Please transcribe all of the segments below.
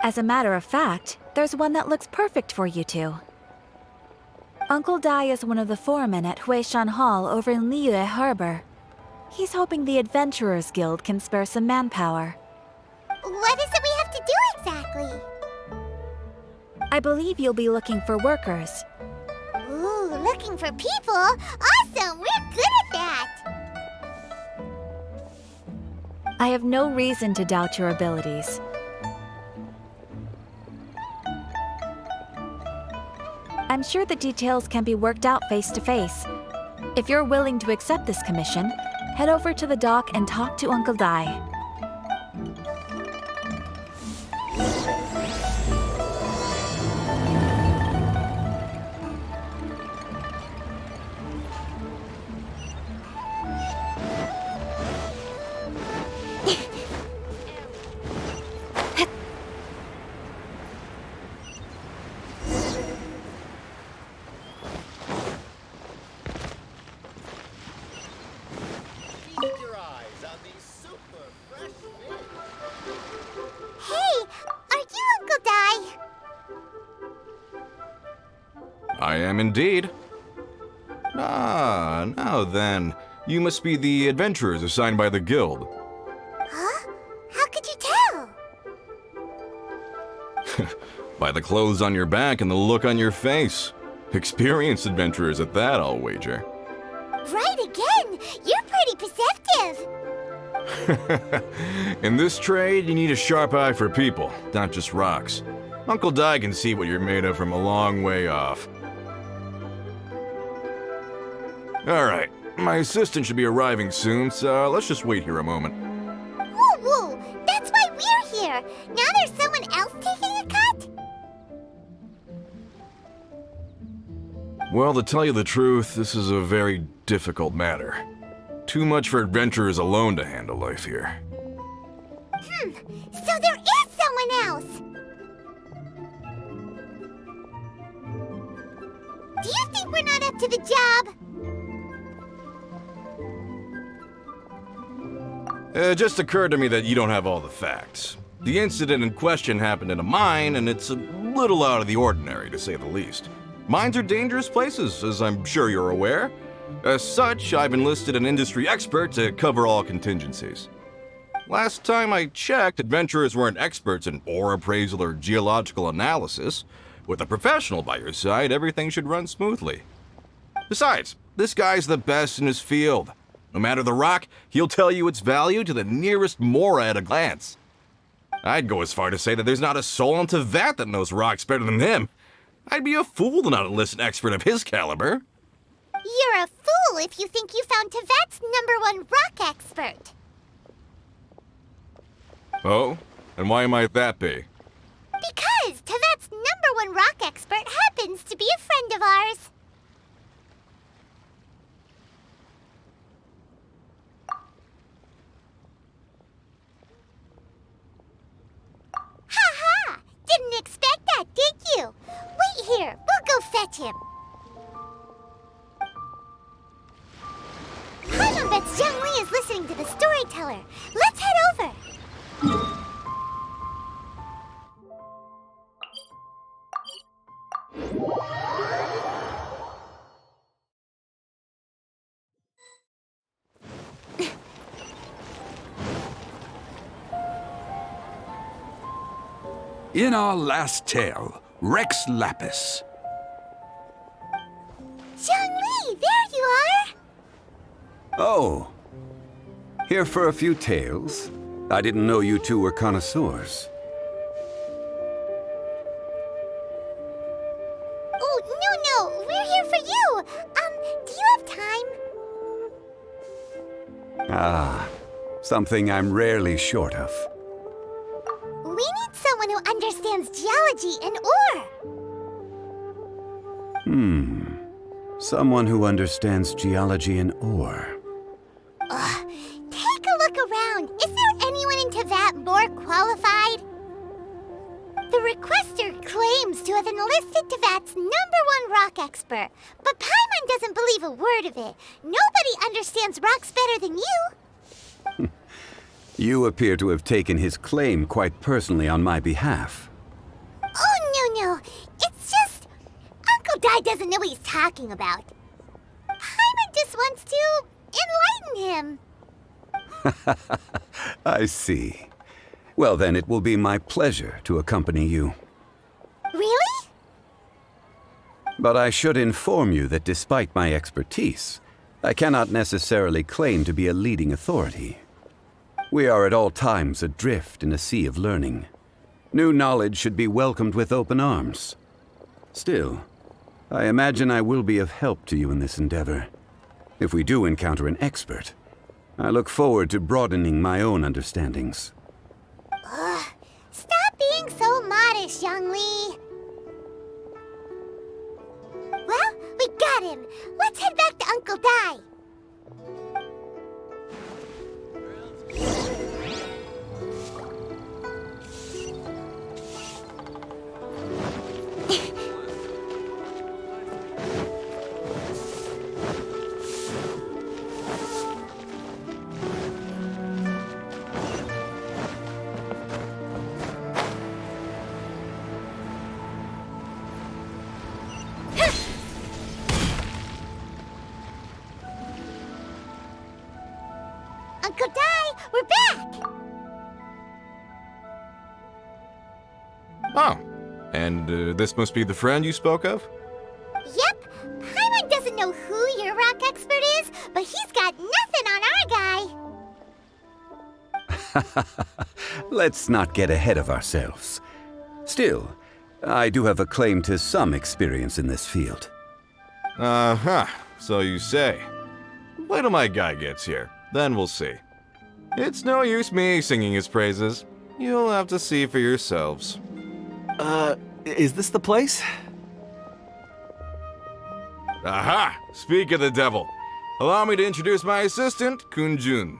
As a matter of fact, there's one that looks perfect for you two. Uncle Dai is one of the foremen at Huishan Hall over in Liyue Harbor. He's hoping the Adventurers Guild can spare some manpower. What is it we have to do exactly? I believe you'll be looking for workers. Ooh, looking for people? Awesome! We're good at that! I have no reason to doubt your abilities. I'm sure the details can be worked out face to face. If you're willing to accept this commission, head over to the dock and talk to Uncle Dai. I am indeed. Ah, now then. You must be the adventurers assigned by the guild. Huh? How could you tell? By the clothes on your back and the look on your face. Experienced adventurers at that, I'll wager. Right again! You're pretty perceptive! In this trade, you need a sharp eye for people, not just rocks. Uncle Dai can see what you're made of from a long way off. Alright, my assistant should be arriving soon, so let's just wait here a moment. Woo woo! That's why we're here! Now there's someone else taking a cut? Well, to tell you the truth, this is a very difficult matter. Too much for adventurers alone to handle life here. So there is someone else! Do you think we're not up to the job? It just occurred to me that you don't have all the facts. The incident in question happened in a mine, and it's a little out of the ordinary, to say the least. Mines are dangerous places, as I'm sure you're aware. As such, I've enlisted an industry expert to cover all contingencies. Last time I checked, adventurers weren't experts in ore appraisal or geological analysis. With a professional by your side, everything should run smoothly. Besides, this guy's the best in his field. No matter the rock, he'll tell you its value to the nearest mora at a glance. I'd go as far to say that there's not a soul on Teyvat that knows rocks better than him. I'd be a fool to not enlist an expert of his caliber. You're a fool if you think you found Teyvat's #1 rock expert. Oh? And why might that be? Because Teyvat's #1 rock expert happens to be a friend of ours. Ha! Didn't expect that, did you? Wait here, we'll go fetch him. Paimon bets Zhongli is listening to the storyteller. Let's head over. In our last tale, Rex Lapis. Zhongli, there you are! Oh. Here for a few tales? I didn't know you two were connoisseurs. Oh, no, we're here for you. Do you have time? Ah, something I'm rarely short of. We need someone who understands geology and ore. Someone who understands geology and ore. Take a look around. Is there anyone in Teyvat more qualified? The requester claims to have enlisted Teyvat's #1 rock expert, but Paimon doesn't believe a word of it. Nobody understands rocks better than you. You appear to have taken his claim quite personally on my behalf. Uncle Dai doesn't know what he's talking about. Paimon just wants to enlighten him. I see. Well, then it will be my pleasure to accompany you. Really? But I should inform you that despite my expertise, I cannot necessarily claim to be a leading authority. We are at all times adrift in a sea of learning. New knowledge should be welcomed with open arms. Still, I imagine I will be of help to you in this endeavor. If we do encounter an expert, I look forward to broadening my own understandings. Ugh. Stop being so modest, Zhongli. Well, we got him. Let's head back to Uncle Dai. Uncle Dai, we're back! Oh, and this must be the friend you spoke of? Yep, Paimon doesn't know who your rock expert is, but he's got nothing on our guy. Let's not get ahead of ourselves. Still, I do have a claim to some experience in this field. Uh-huh, so you say. Wait till my guy gets here, then we'll see. It's no use me singing his praises. You'll have to see for yourselves. Is this the place? Aha! Speak of the devil. Allow me to introduce my assistant, Kun-jun.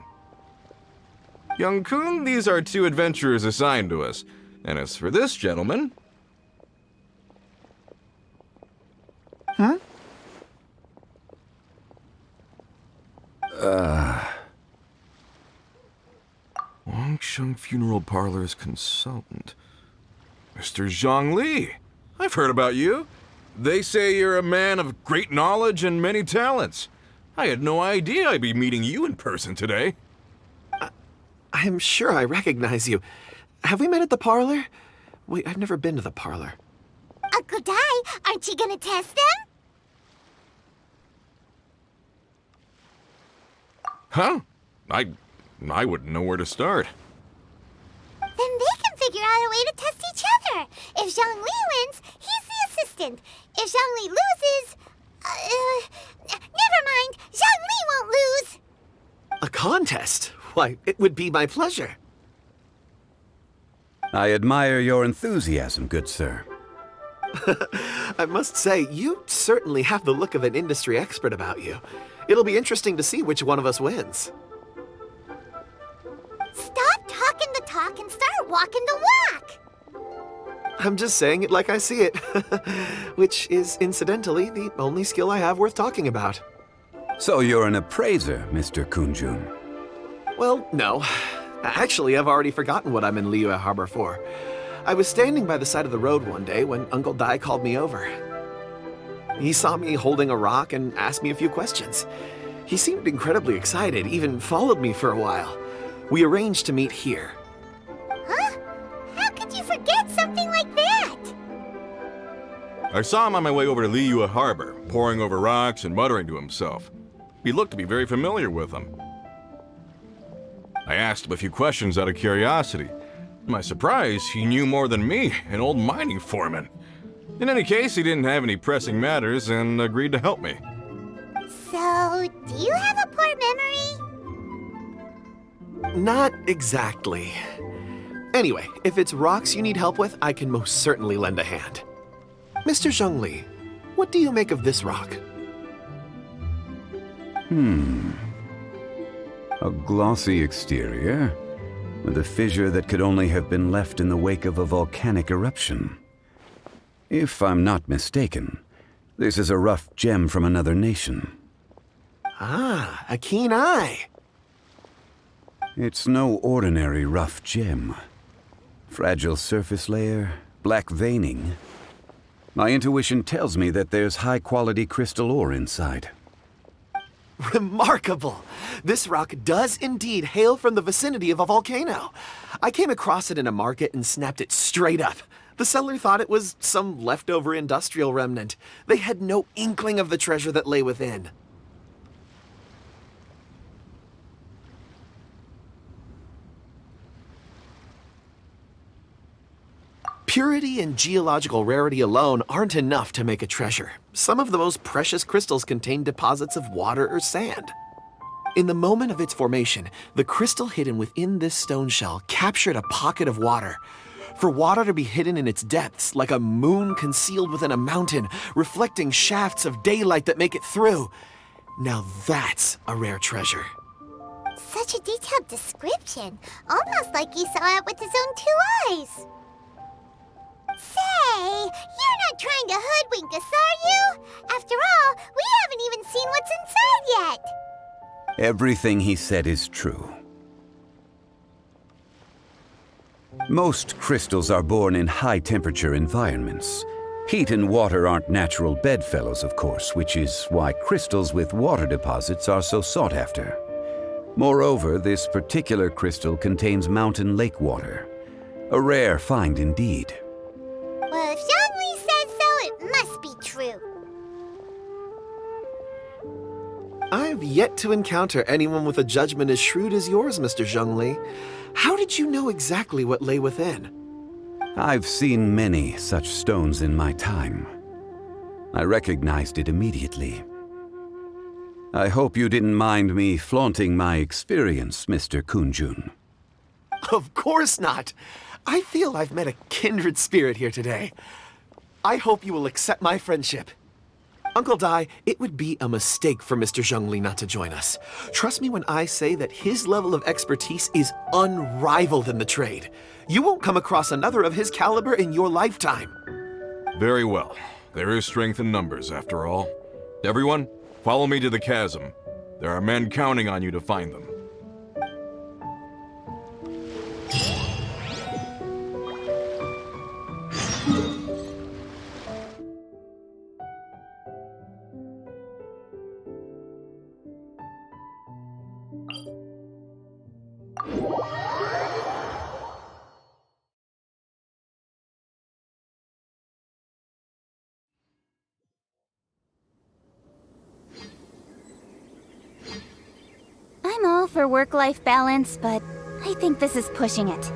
Young Kun, these are two adventurers assigned to us. And as for this gentleman... Wangsheng Funeral Parlor's consultant. Mr. Zhongli. I've heard about you. They say you're a man of great knowledge and many talents. I had no idea I'd be meeting you in person today. I'm sure I recognize you. Have we met at the parlor? Wait, I've never been to the parlor. Uncle Dai, aren't you gonna test them? Huh? I wouldn't know where to start. Then they can figure out a way to test each other. If Zhongli wins, he's the assistant. If Zhongli loses... never mind. Zhongli won't lose. A contest? Why, it would be my pleasure. I admire your enthusiasm, good sir. I must say, you certainly have the look of an industry expert about you. It'll be interesting to see which one of us wins. Stop talking the talk and start walking the walk. I'm just saying it like I see it, which is incidentally the only skill I have worth talking about. So you're an appraiser, Mr. Kun-jun. Well, no. Actually, I've already forgotten what I'm in Liyue Harbor for. I was standing by the side of the road one day when Uncle Dai called me over. He saw me holding a rock and asked me a few questions. He seemed incredibly excited, even followed me for a while. We arranged to meet here. Huh? How could you forget something like that? I saw him on my way over to Liyue Harbor, poring over rocks and muttering to himself. He looked to be very familiar with them. I asked him a few questions out of curiosity. To my surprise, he knew more than me, an old mining foreman. In any case, he didn't have any pressing matters and agreed to help me. So, do you have a poor memory? Not exactly. Anyway, if it's rocks you need help with, I can most certainly lend a hand. Mr. Zhongli, what do you make of this rock? A glossy exterior, with a fissure that could only have been left in the wake of a volcanic eruption. If I'm not mistaken, this is a rough gem from another nation. Ah, a keen eye. It's no ordinary rough gem. Fragile surface layer, black veining. My intuition tells me that there's high-quality crystal ore inside. Remarkable! This rock does indeed hail from the vicinity of a volcano. I came across it in a market and snapped it straight up. The seller thought it was some leftover industrial remnant. They had no inkling of the treasure that lay within. Purity and geological rarity alone aren't enough to make a treasure. Some of the most precious crystals contain deposits of water or sand. In the moment of its formation, the crystal hidden within this stone shell captured a pocket of water. For water to be hidden in its depths, like a moon concealed within a mountain, reflecting shafts of daylight that make it through. Now that's a rare treasure. Such a detailed description. Almost like he saw it with his own 2 eyes. Say, you're not trying to hoodwink us, are you? After all, we haven't even seen what's inside yet. Everything he said is true. Most crystals are born in high-temperature environments. Heat and water aren't natural bedfellows, of course, which is why crystals with water deposits are so sought after. Moreover, this particular crystal contains mountain lake water. A rare find indeed. Well, if Zhongli says so, it must be true. I've yet to encounter anyone with a judgment as shrewd as yours, Mr. Zhongli. How did you know exactly what lay within? I've seen many such stones in my time. I recognized it immediately. I hope you didn't mind me flaunting my experience, Mr. Kunjun. Of course not. I feel I've met a kindred spirit here today. I hope you will accept my friendship. Uncle Dai, it would be a mistake for Mr. Zhongli not to join us. Trust me when I say that his level of expertise is unrivaled in the trade. You won't come across another of his caliber in your lifetime. Very well. There is strength in numbers, after all. Everyone, follow me to the chasm. There are men counting on you to find them. I'm all for work-life balance, but I think this is pushing it.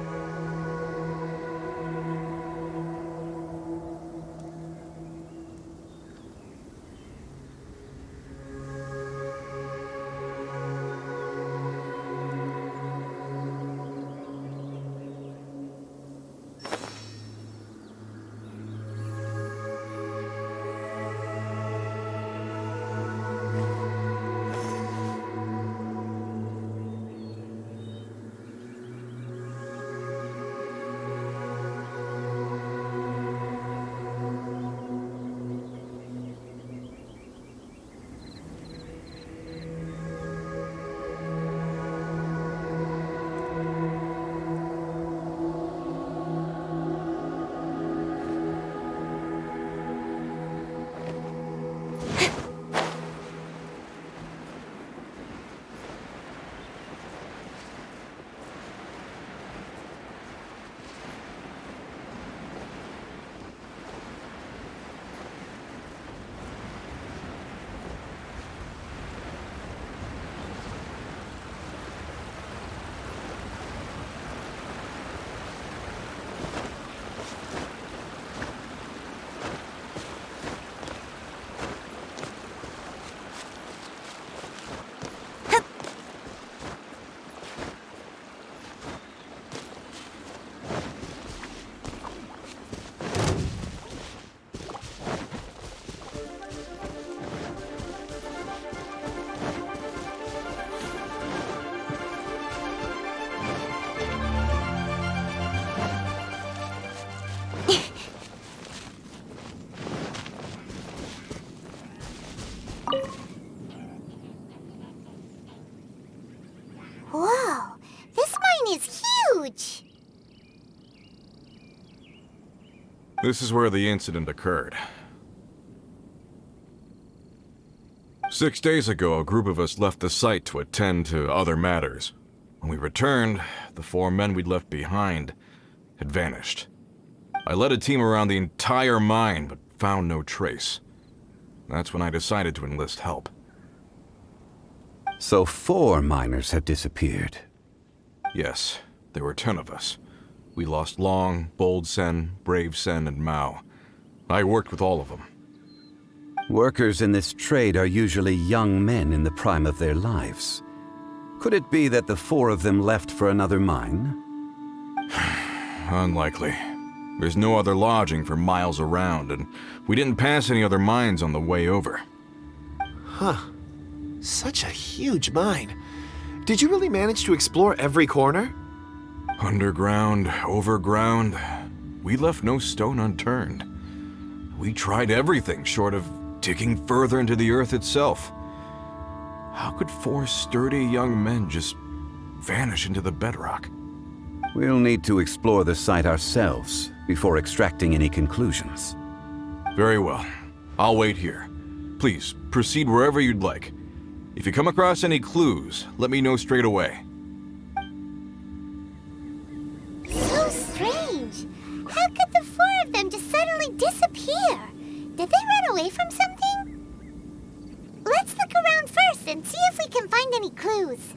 This is where the incident occurred. 6 days ago, a group of us left the site to attend to other matters. When we returned, the 4 men we'd left behind had vanished. I led a team around the entire mine, but found no trace. That's when I decided to enlist help. So 4 miners have disappeared. Yes, there were 10 of us. We lost Long, Bold Sen, Brave Sen, and Mao. I worked with all of them. Workers in this trade are usually young men in the prime of their lives. Could it be that the 4 of them left for another mine? Unlikely. There's no other lodging for miles around, and we didn't pass any other mines on the way over. Huh. Such a huge mine. Did you really manage to explore every corner? Underground, overground, we left no stone unturned. We tried everything short of digging further into the earth itself. How could 4 sturdy young men just vanish into the bedrock? We'll need to explore the site ourselves before extracting any conclusions. Very well. I'll wait here. Please, proceed wherever you'd like. If you come across any clues, let me know straight away. So strange. How could the 4 of them just suddenly disappear? Did they run away from something? Let's look around first and see if we can find any clues.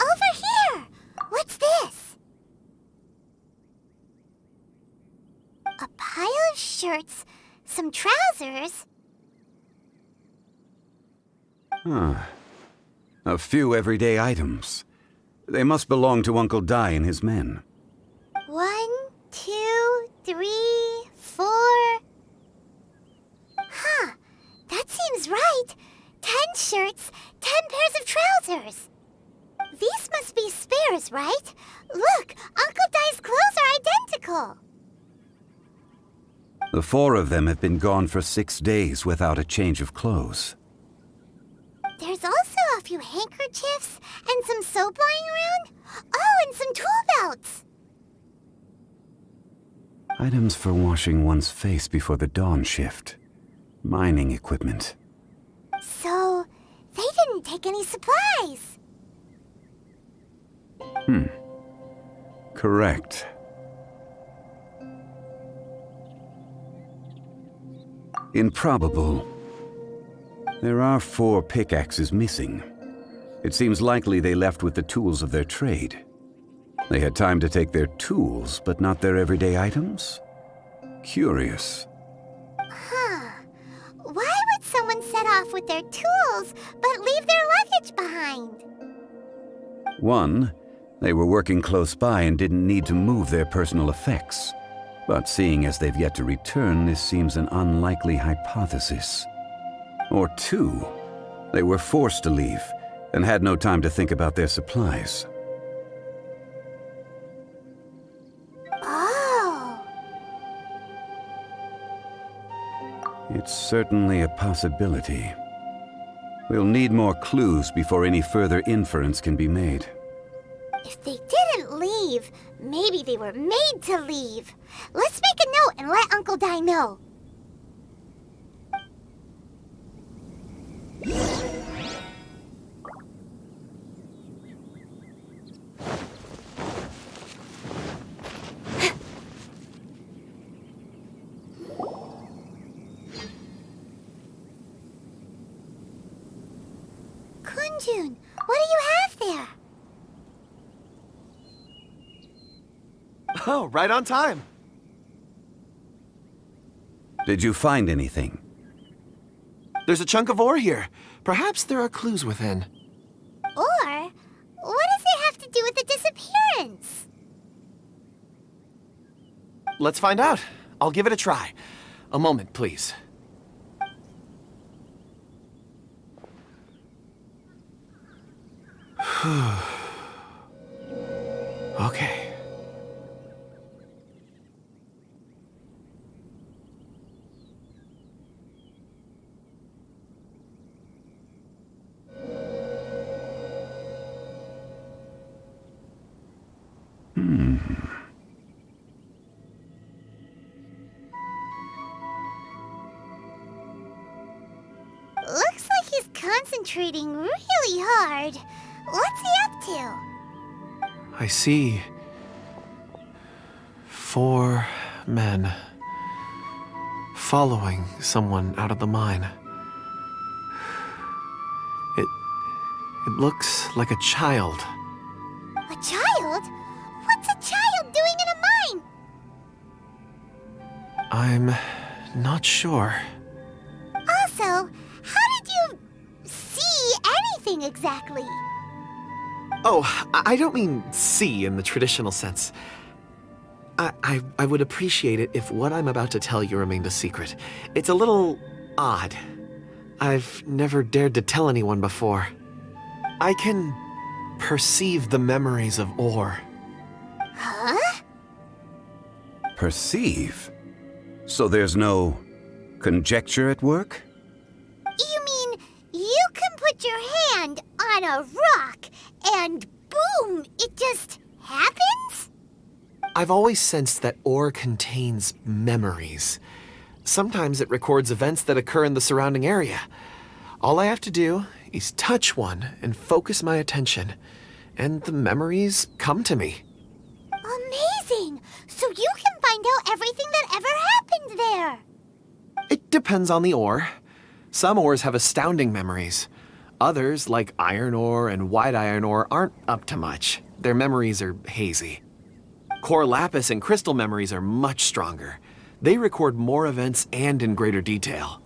Over here! What's this? A pile of shirts, some trousers. A few everyday items. They must belong to Uncle Dai and his men. 1, 2, 3, 4. Huh, that seems right. 10 shirts, 10 pairs of trousers. These must be spares, right? Look, Uncle Dai's clothes are identical. The 4 of them have been gone for 6 days without a change of clothes. There's also a few handkerchiefs and some soap lying around. Oh, and some tool belts. Items for washing one's face before the dawn shift. Mining equipment. So, they didn't take any supplies. Correct. Improbable. There are 4 pickaxes missing. It seems likely they left with the tools of their trade. They had time to take their tools, but not their everyday items? Curious. Huh. Why would someone set off with their tools, but leave their luggage behind? 1, they were working close by and didn't need to move their personal effects. But seeing as they've yet to return, this seems an unlikely hypothesis. Or 2, they were forced to leave and had no time to think about their supplies. Oh. It's certainly a possibility. We'll need more clues before any further inference can be made. If they didn't leave, maybe they were made to leave. Let's make a note and let Uncle Dai know. Kunjun, what do you have there? Oh, right on time. Did you find anything? There's a chunk of ore here. Perhaps there are clues within. Or, what does it have to do with the disappearance? Let's find out. I'll give it a try. A moment, please. Okay. concentrating really hard. What's he up to? I see 4 men following someone out of the mine. It looks like a child. A child? What's a child doing in a mine? I'm not sure. Also, how did you see anything exactly? Oh, I don't mean see in the traditional sense. I would appreciate it if what I'm about to tell you remained a secret. It's a little odd. I've never dared to tell anyone before. I can perceive the memories of Or. Huh? Perceive? So there's no conjecture at work? You mean you can put your hand on a rock and boom, it just happens? I've always sensed that Or contains memories. Sometimes it records events that occur in the surrounding area. All I have to do is touch one and focus my attention, and the memories come to me. Amazing! So you can find out everything that ever happened there. It depends on the ore. Some ores have astounding memories. Others, like iron ore and white iron ore, aren't up to much. Their memories are hazy. Core lapis and crystal memories are much stronger. They record more events and in greater detail.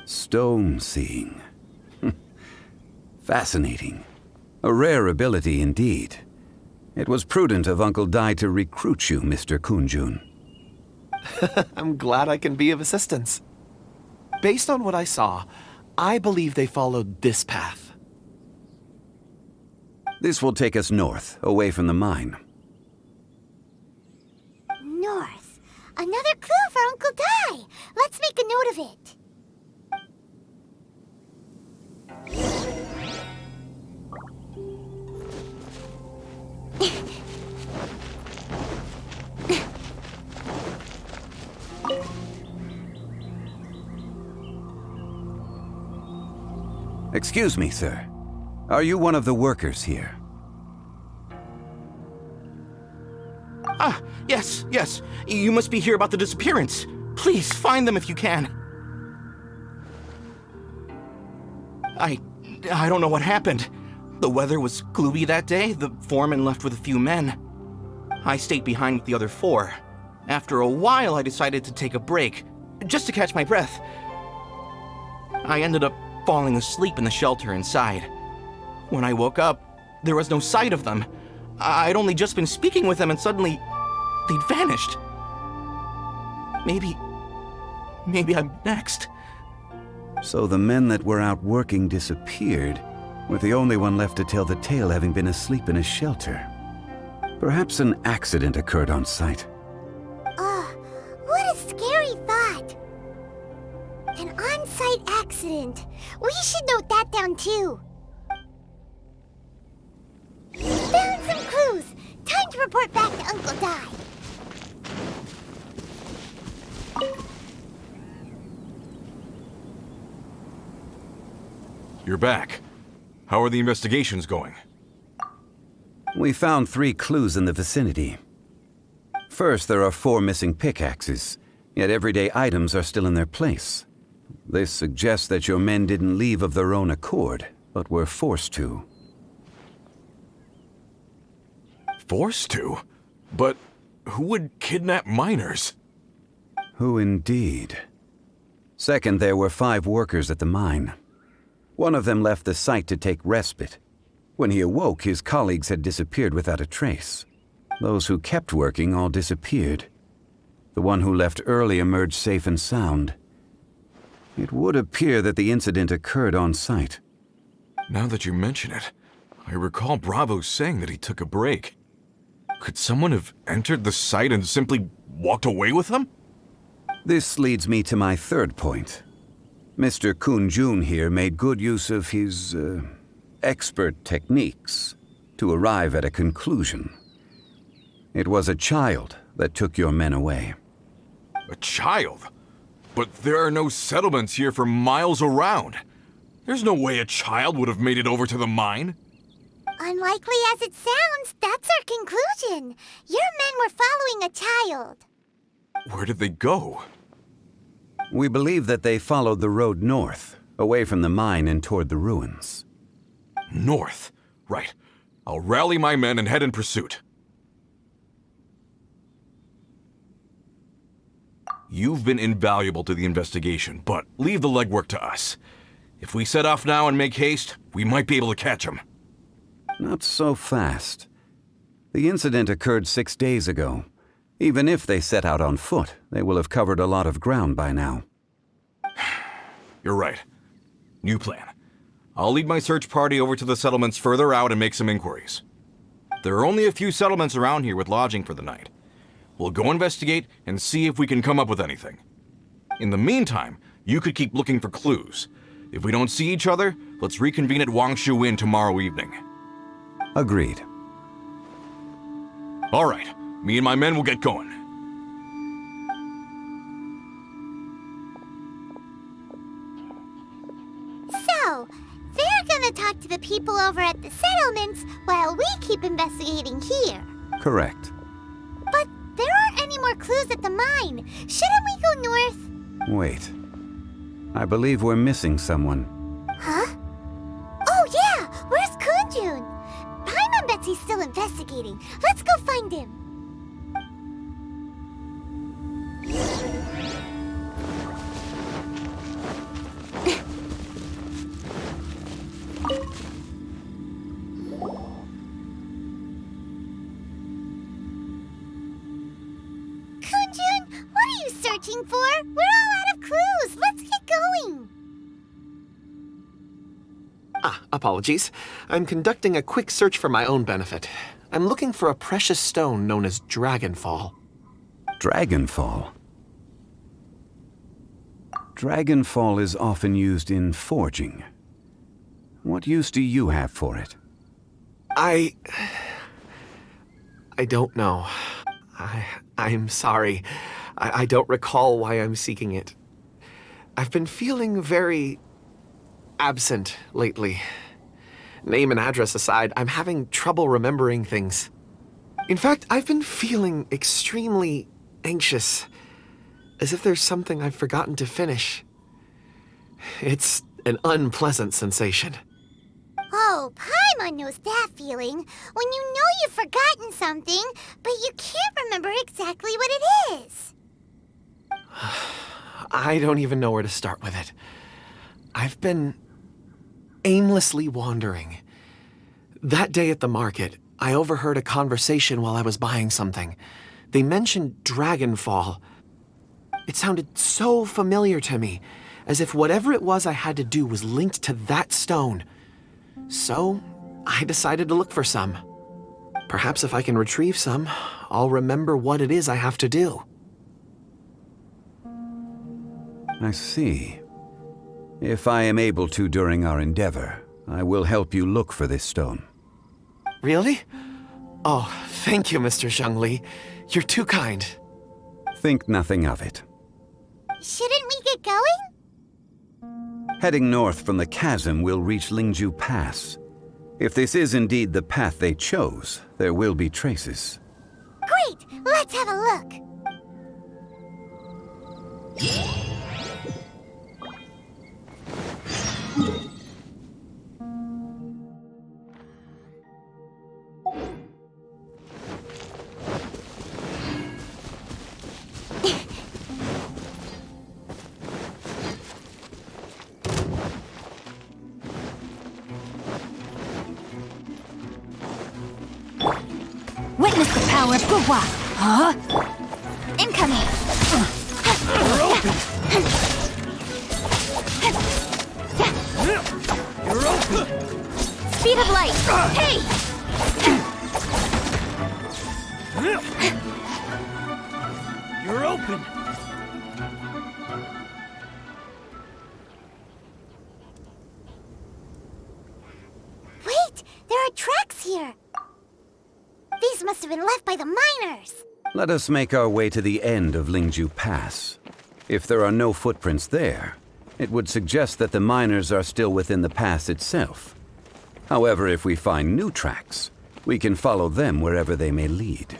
Stone seeing. Fascinating. A rare ability indeed. It was prudent of Uncle Dai to recruit you, Mr. Kunjun. I'm glad I can be of assistance. Based on what I saw, I believe they followed this path. This will take us north, away from the mine. North. Another clue for Uncle Dai. Let's make a note of it. Excuse me, sir. Are you one of the workers here? Ah, yes. You must be here about the disappearance. Please, find them if you can. I don't know what happened. The weather was gloomy that day. The foreman left with a few men. I stayed behind with the other 4. After a while, I decided to take a break, just to catch my breath. I ended up falling asleep in the shelter inside. When I woke up, there was no sight of them. I'd only just been speaking with them and suddenly they'd vanished. Maybe I'm next. So the men that were out working disappeared, with the only one left to tell the tale having been asleep in a shelter. Perhaps an accident occurred on site. What a scary thought. An on-site accident. We should note that down too. Found some clues. Time to report back to Uncle Dai. You're back. How are the investigations going? We found 3 clues in the vicinity. First, there are 4 missing pickaxes, yet everyday items are still in their place. This suggests that your men didn't leave of their own accord, but were forced to. Forced to? But who would kidnap miners? Who indeed? Second, there were 5 workers at the mine. One of them left the site to take respite. When he awoke, his colleagues had disappeared without a trace. Those who kept working all disappeared. The one who left early emerged safe and sound. It would appear that the incident occurred on site. Now that you mention it, I recall Bravo saying that he took a break. Could someone have entered the site and simply walked away with them? This leads me to my third point. Mr. Kunjun here made good use of his, expert techniques to arrive at a conclusion. It was a child that took your men away. A child? But there are no settlements here for miles around. There's no way a child would have made it over to the mine. Unlikely as it sounds, that's our conclusion. Your men were following a child. Where did they go? We believe that they followed the road north, away from the mine and toward the ruins. North. Right. I'll rally my men and head in pursuit. You've been invaluable to the investigation, but leave the legwork to us. If we set off now and make haste, we might be able to catch them. Not so fast. The incident occurred 6 days ago. Even if they set out on foot, they will have covered a lot of ground by now. You're right. New plan. I'll lead my search party over to the settlements further out and make some inquiries. There are only a few settlements around here with lodging for the night. We'll go investigate and see if we can come up with anything. In the meantime, you could keep looking for clues. If we don't see each other, let's reconvene at Wangshu Inn tomorrow evening. Agreed. All right. Me and my men will get going. So, they're gonna talk to the people over at the settlements while we keep investigating here. Correct. But there aren't any more clues at the mine. Shouldn't we go north? Wait. I believe we're missing someone. Huh? Oh yeah! Where's Kunjun? Paimon bets he's still investigating. Let's go find him. Kunjun, what are you searching for? We're all out of clues. Let's get going. Apologies. I'm conducting a quick search for my own benefit. I'm looking for a precious stone known as Dragonfall. Dragonfall? Dragonfall is often used in forging. What use do you have for it? I don't know. I'm sorry. I don't recall why I'm seeking it. I've been feeling very absent lately. Name and address aside, I'm having trouble remembering things. In fact, I've been feeling extremely anxious, as if there's something I've forgotten to finish. It's an unpleasant sensation. Oh, Paimon knows that feeling. When you know you've forgotten something, but you can't remember exactly what it is. I don't even know where to start with it. I've been aimlessly wandering. That day at the market, I overheard a conversation while I was buying something. They mentioned Dragonfall. It sounded so familiar to me, as if whatever it was I had to do was linked to that stone. So, I decided to look for some. Perhaps if I can retrieve some, I'll remember what it is I have to do. I see. If I am able to during our endeavor, I will help you look for this stone. Really? Oh, thank you, Mr. Zhongli. You're too kind. Think nothing of it. Shouldn't we get going? Heading north from the chasm, we'll reach Lingju Pass. If this is indeed the path they chose, there will be traces. Great! Let's have a look. Witness the power of Gugwa! Huh? Incoming! You're open! Speed of light! Hey! You're open! Wait! There are tracks here! These must have been left by the miners! Let us make our way to the end of Lingju Pass. If there are no footprints there, It would suggest that the miners are still within the pass itself. However, if we find new tracks, we can follow them wherever they may lead.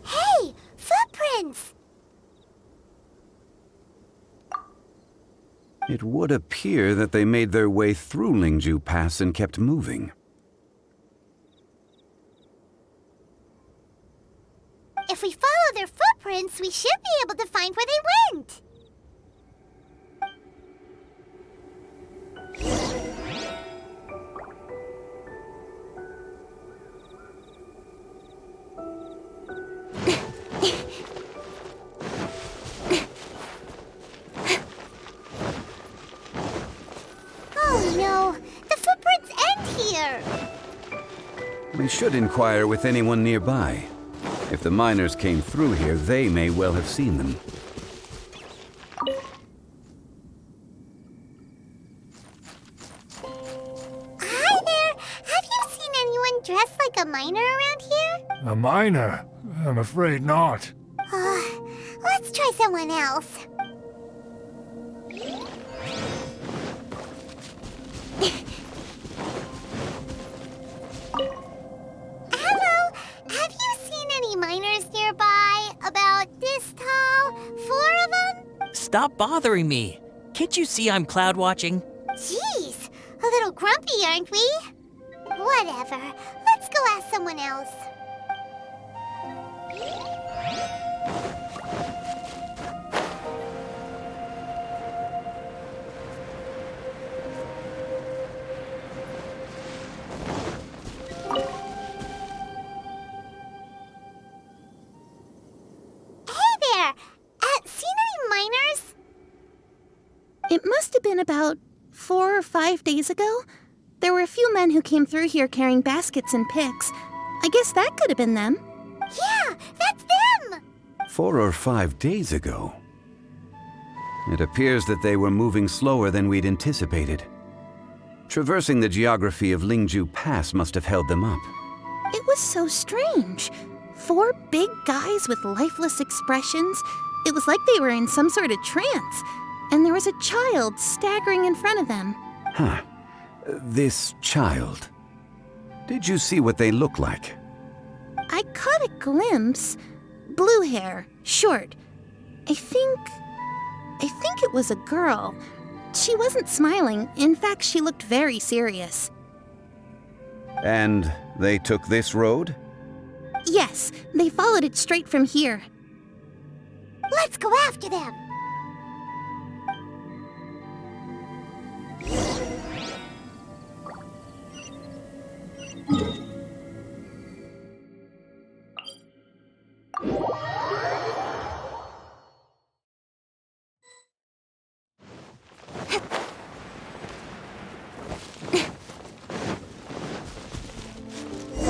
Hey, footprints! It would appear that they made their way through Lingju Pass and kept moving. If we follow their footprints, we should be able to find where they went. Oh no, the footprints end here. We should inquire with anyone nearby. If the miners came through here, they may well have seen them. Hi there, have you seen anyone dressed like a miner around here? A miner? I'm afraid not. Let's try someone else. Hello, have you seen any miners nearby? About this tall? 4 of them? Stop bothering me. Can't you see I'm cloud watching? Jeez, a little grumpy, aren't we? Whatever, let's go ask someone else. Hey there! Seen any miners? It must have been about 4 or 5 days ago. There were a few men who came through here carrying baskets and picks. I guess that could have been them. Yeah, that's them! 4 or 5 days ago. It appears that they were moving slower than we'd anticipated. Traversing the geography of Lingju Pass must have held them up. It was so strange. 4 big guys with lifeless expressions. It was like they were in some sort of trance. And there was a child staggering in front of them. Huh. This child. Did you see what they look like? I caught a glimpse. Blue hair, short. I think it was a girl. She wasn't smiling. In fact, she looked very serious. And they took this road? Yes, they followed it straight from here. Let's go after them!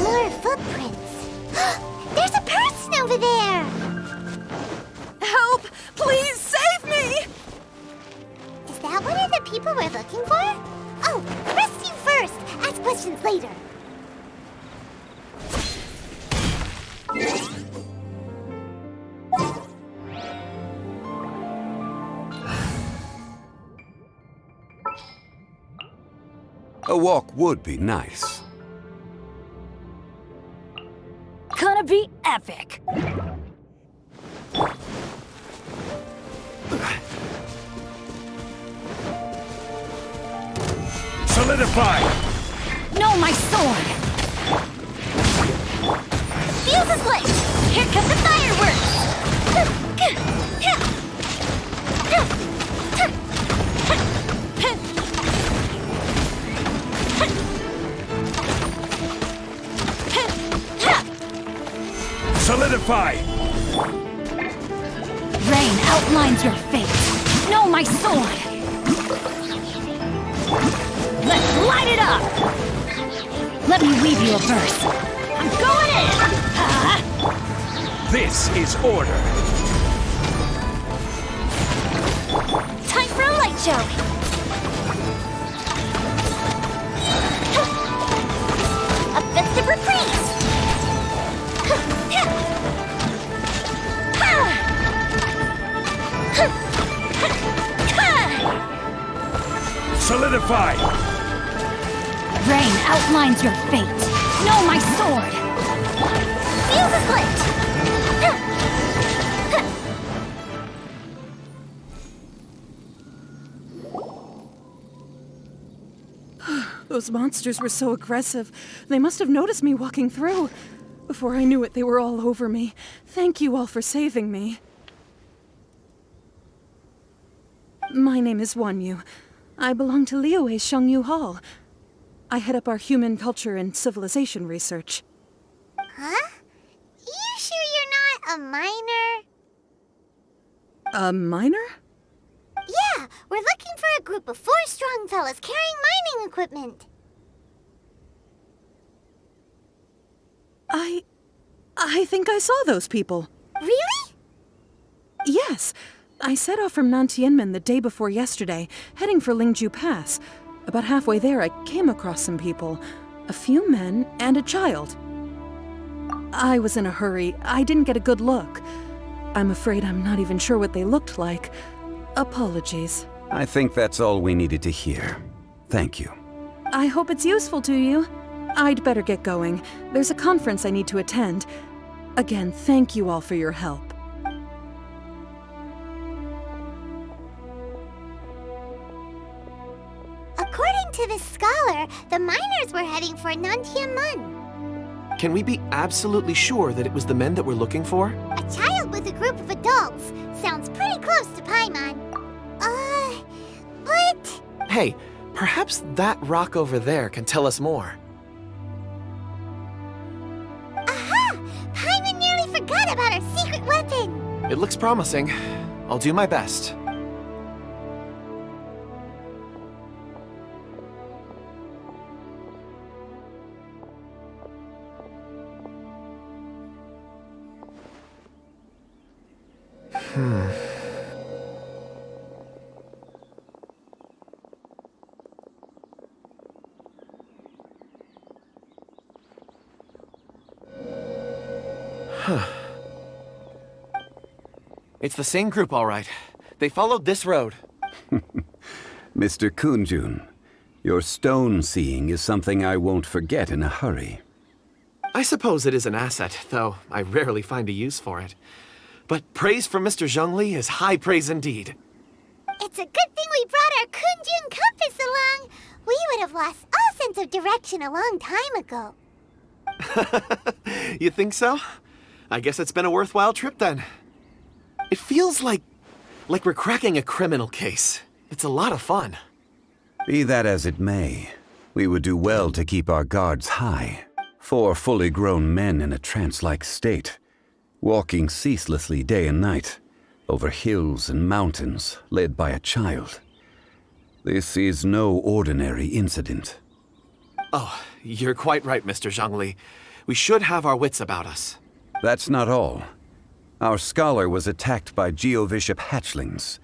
More footprints. There's a person over there! Help! Please save me! Is that one of the people we're looking for? Oh, rescue first! Ask questions later. A walk would be nice. Gonna be epic! Solidify! No, my sword! Fuse is lit! Here come the fireworks! Solidify! Rain outlines your fate. Know my sword! Let's light it up! Let me weave you a verse. I'm going in! This is order. Time for a light show! A festive reprise! Solidify! Rain outlines your fate. Know my sword! Fuse is lit! Those monsters were so aggressive. They must have noticed me walking through. Before I knew it, they were all over me. Thank you all for saving me. My name is Wanyu. I belong to Liyue's Shengyu Hall. I head up our human culture and civilization research. Huh? You sure you're not a miner? A miner? Yeah, we're looking for a group of 4 strong fellas carrying mining equipment. I think I saw those people. Really? Yes. I set off from Nantianmen the day before yesterday, heading for Lingju Pass. About halfway there, I came across some people. A few men and a child. I was in a hurry. I didn't get a good look. I'm afraid I'm not even sure what they looked like. Apologies. I think that's all we needed to hear. Thank you. I hope it's useful to you. I'd better get going. There's a conference I need to attend. Again, thank you all for your help. According to this scholar, the miners were heading for Nantianmen. Can we be absolutely sure that it was the men that we're looking for? A child with a group of adults. Sounds pretty close to Paimon. But... Hey, perhaps that rock over there can tell us more. Aha! Paimon nearly forgot about our secret weapon. It looks promising. I'll do my best. It's the same group, all right. They followed this road. Mr. Kunjun, your stone seeing is something I won't forget in a hurry. I suppose it is an asset, though I rarely find a use for it. But praise from Mr. Zhongli is high praise indeed. It's a good thing we brought our Kunjun compass along. We would have lost all sense of direction a long time ago. You think so? I guess it's been a worthwhile trip then. It feels like we're cracking a criminal case. It's a lot of fun. Be that as it may, we would do well to keep our guards high. 4 fully grown men in a trance-like state, walking ceaselessly day and night, over hills and mountains, led by a child. This is no ordinary incident. Oh, you're quite right, Mr. Zhongli. We should have our wits about us. That's not all. Our scholar was attacked by Geovishap hatchlings,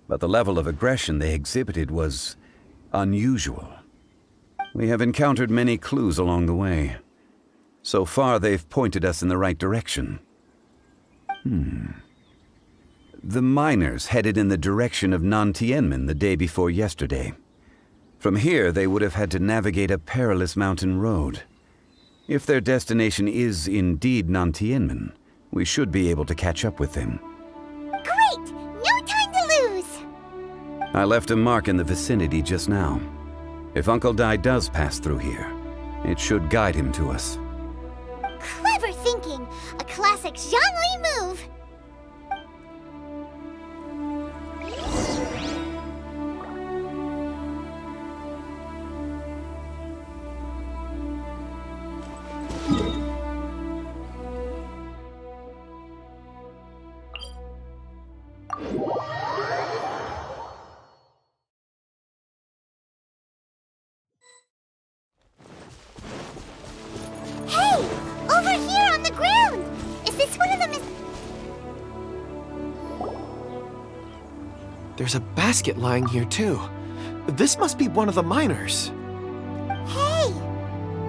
but the level of aggression they exhibited was unusual. We have encountered many clues along the way. So far, they've pointed us in the right direction. The miners headed in the direction of Nantianmen the day before yesterday. From here, they would have had to navigate a perilous mountain road. If their destination is indeed Nantianmen, we should be able to catch up with them. Great! No time to lose! I left a mark in the vicinity just now. If Uncle Dai does pass through here, it should guide him to us. Clever thinking. classic Zhongli move! Hey! Over here on the ground! Is this one of the There's a basket lying here, too. This must be one of the miners. Hey!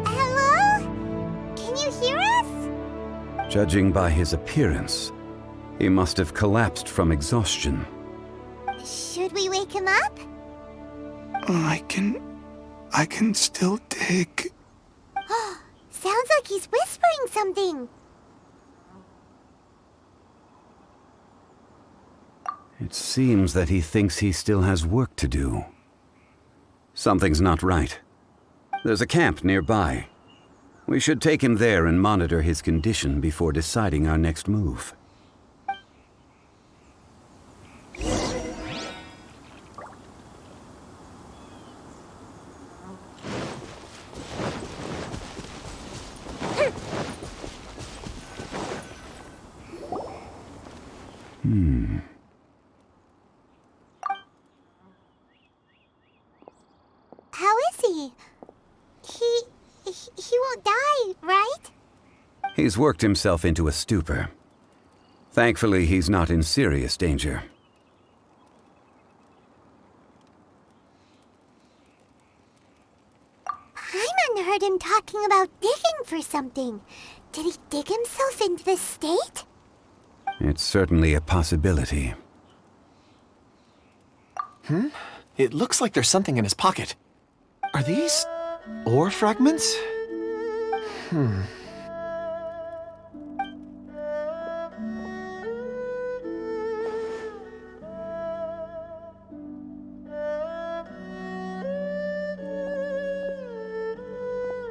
Hello? Can you hear us? Judging by his appearance, he must have collapsed from exhaustion. Should we wake him up? I can still dig. Sounds like he's whispering something. It seems that he thinks he still has work to do. Something's not right. There's a camp nearby. We should take him there and monitor his condition before deciding our next move. How is he? He won't die, right? He's worked himself into a stupor. Thankfully, he's not in serious danger. Paimon heard him talking about digging for something. Did he dig himself into this state? It's certainly a possibility. It looks like there's something in his pocket. Are these ore fragments?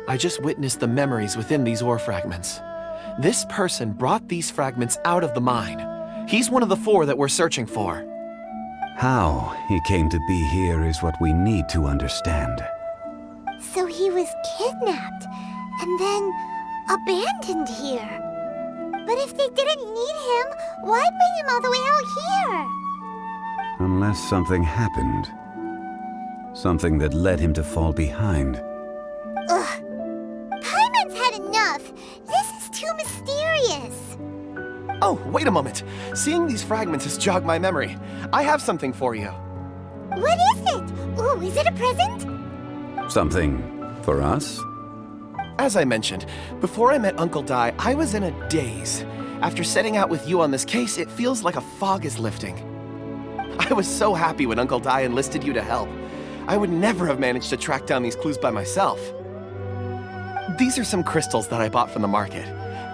I just witnessed the memories within these ore fragments. This person brought these fragments out of the mine. He's one of the 4 that we're searching for. How he came to be here is what we need to understand. So he was kidnapped and then abandoned here. But if they didn't need him, why bring him all the way out here? Unless something happened. Something that led him to fall behind. Ugh. Paimon's had enough. This is too mysterious. Oh, wait a moment. Seeing these fragments has jogged my memory. I have something for you. What is it? Ooh, is it a present? Something for us? As I mentioned, before I met Uncle Dai, I was in a daze. After setting out with you on this case, it feels like a fog is lifting. I was so happy when Uncle Dai enlisted you to help. I would never have managed to track down these clues by myself. These are some crystals that I bought from the market.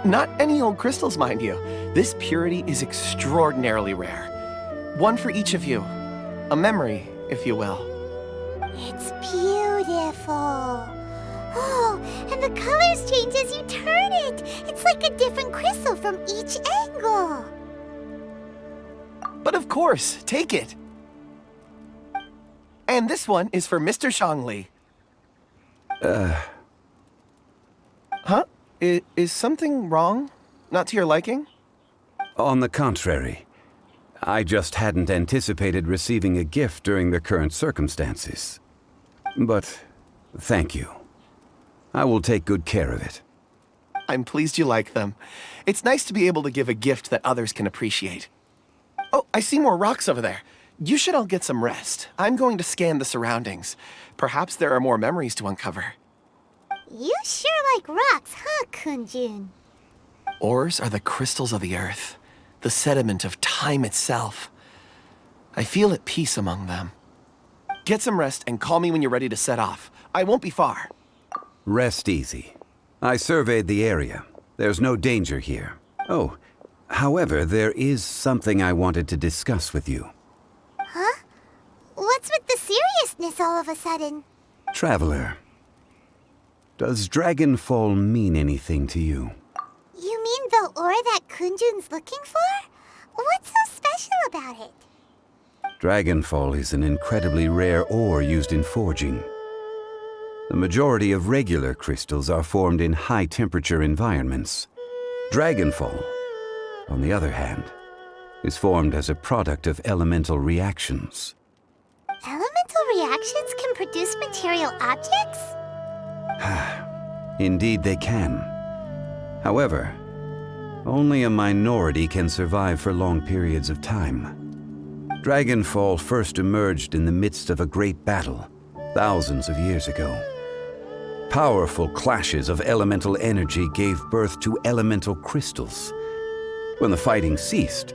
Not any old crystals, mind you. This purity is extraordinarily rare. One for each of you. A memory, if you will. It's beautiful. Oh, and the colors change as you turn it. It's like a different crystal from each angle. But of course, take it. And this one is for Mr. Zhongli. Huh? Is something wrong? Not to your liking? On the contrary. I just hadn't anticipated receiving a gift during the current circumstances. But thank you. I will take good care of it. I'm pleased you like them. It's nice to be able to give a gift that others can appreciate. Oh, I see more rocks over there. You should all get some rest. I'm going to scan the surroundings. Perhaps there are more memories to uncover. You sure like rocks, huh, Kunjun? Ores are the crystals of the earth, the sediment of time itself. I feel at peace among them. Get some rest and call me when you're ready to set off. I won't be far. Rest easy. I surveyed the area. There's no danger here. Oh, however, there is something I wanted to discuss with you. Huh? What's with the seriousness all of a sudden? Traveler, does Dragonfall mean anything to you? You mean the ore that Kunjun's looking for? What's so special about it? Dragonfall is an incredibly rare ore used in forging. The majority of regular crystals are formed in high-temperature environments. Dragonfall, on the other hand, is formed as a product of elemental reactions. Elemental reactions can produce material objects? Indeed they can. However, only a minority can survive for long periods of time. Dragonfall first emerged in the midst of a great battle, thousands of years ago. Powerful clashes of elemental energy gave birth to elemental crystals. When the fighting ceased,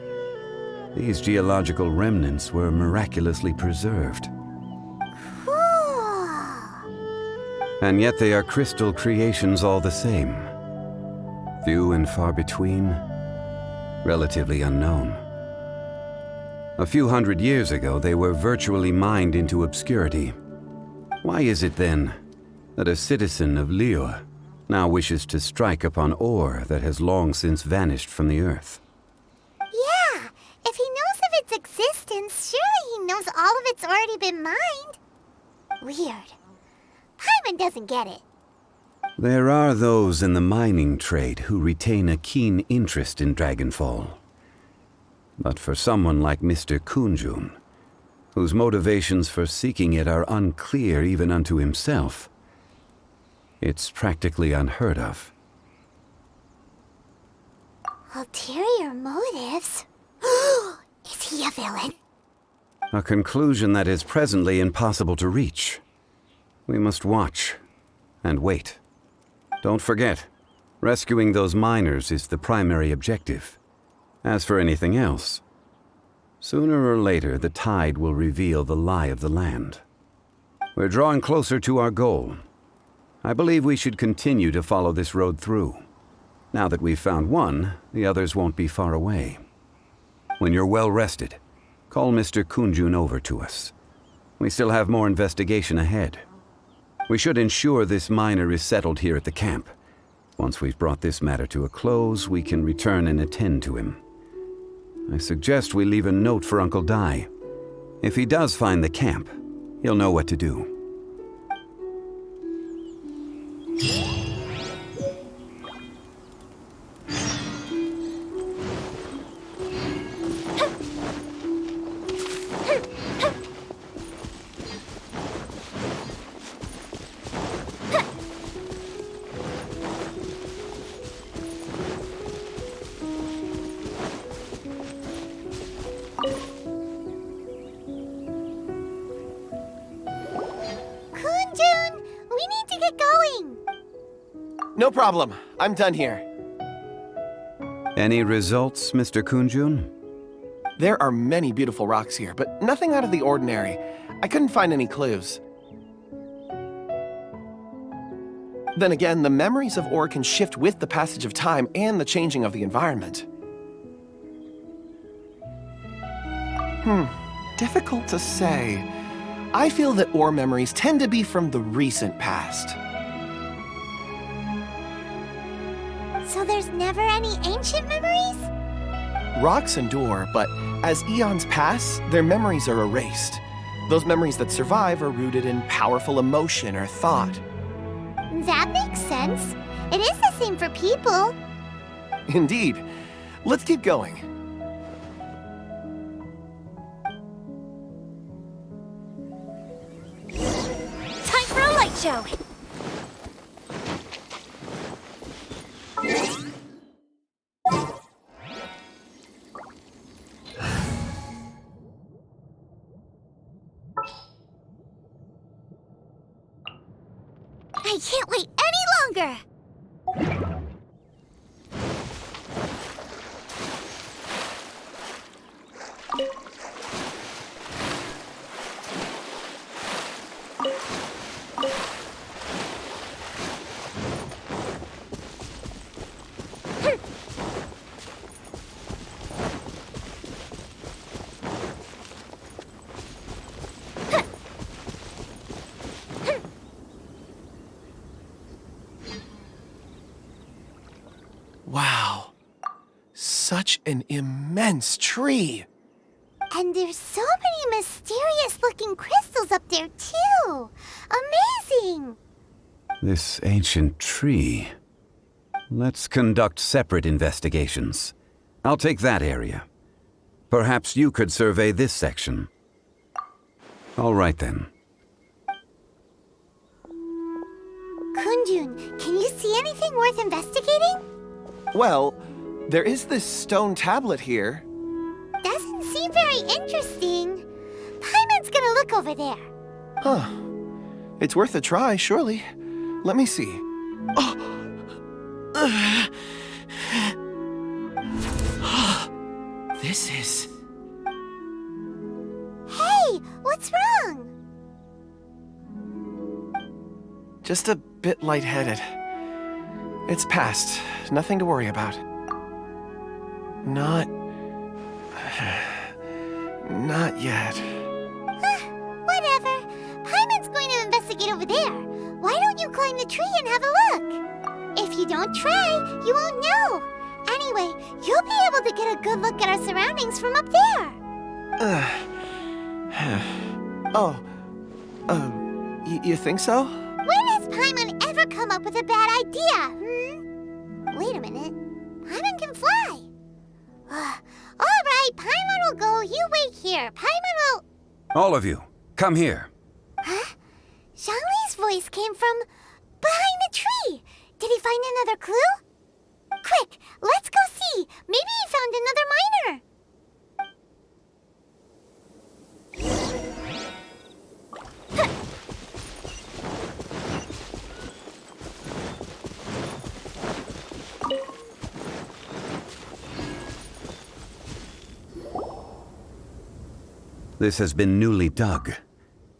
these geological remnants were miraculously preserved. Cool. And yet they are crystal creations all the same. Few and far between, relatively unknown. A few hundred years ago, they were virtually mined into obscurity. Why is it then that a citizen of Liyue now wishes to strike upon ore that has long since vanished from the earth? Yeah, if he knows of its existence, surely he knows all of it's already been mined. Weird. Paimon doesn't get it. There are those in the mining trade who retain a keen interest in Dragonfall. But for someone like Mr. Kunjun, whose motivations for seeking it are unclear even unto himself, it's practically unheard of. Ulterior motives? Is he a villain? A conclusion that is presently impossible to reach. We must watch and wait. Don't forget, rescuing those miners is the primary objective. As for anything else, sooner or later the tide will reveal the lie of the land. We're drawing closer to our goal. I believe we should continue to follow this road through. Now that we've found one, the others won't be far away. When you're well rested, call Mr. Kunjun over to us. We still have more investigation ahead. We should ensure this miner is settled here at the camp. Once we've brought this matter to a close, we can return and attend to him. I suggest we leave a note for Uncle Dai. If he does find the camp, he'll know what to do. Kunjun, we need to get going. No problem. I'm done here. Any results, Mr. Kunjun? There are many beautiful rocks here, but nothing out of the ordinary. I couldn't find any clues. Then again, the memories of ore can shift with the passage of time and the changing of the environment. Difficult to say. I feel that ore memories tend to be from the recent past. So there's never any ancient memories? Rocks endure, but as eons pass, their memories are erased. Those memories that survive are rooted in powerful emotion or thought. That makes sense. It is the same for people. Indeed. Let's keep going. Time for a light show. I can't wait any longer! Wow. such an immense tree. And there's so many mysterious-looking crystals up there, too. Amazing! This ancient tree. Let's conduct separate investigations. I'll take that area. Perhaps you could survey this section. All right, then. Kunjun, can you see anything worth investigating? Well, there is this stone tablet here. Doesn't seem very interesting. Paimon's gonna look over there. Huh. It's worth a try, surely. Let me see. This is... Hey, what's wrong? Just a bit lightheaded. It's past. Nothing to worry about. Not yet. Whatever. Paimon's going to investigate over there. Why don't you climb the tree and have a look? If you don't try, you won't know. Anyway, you'll be able to get a good look at our surroundings from up there. You think so? When has Paimon ever come up with a bad idea, Wait a minute. Paimon can fly. All right, Paimon will go. You wait here. Paimon will... All of you, come here. Huh? Zhongli's voice came from behind the tree. Did he find another clue? Quick, let's go see. Maybe he found another miner. This has been newly dug.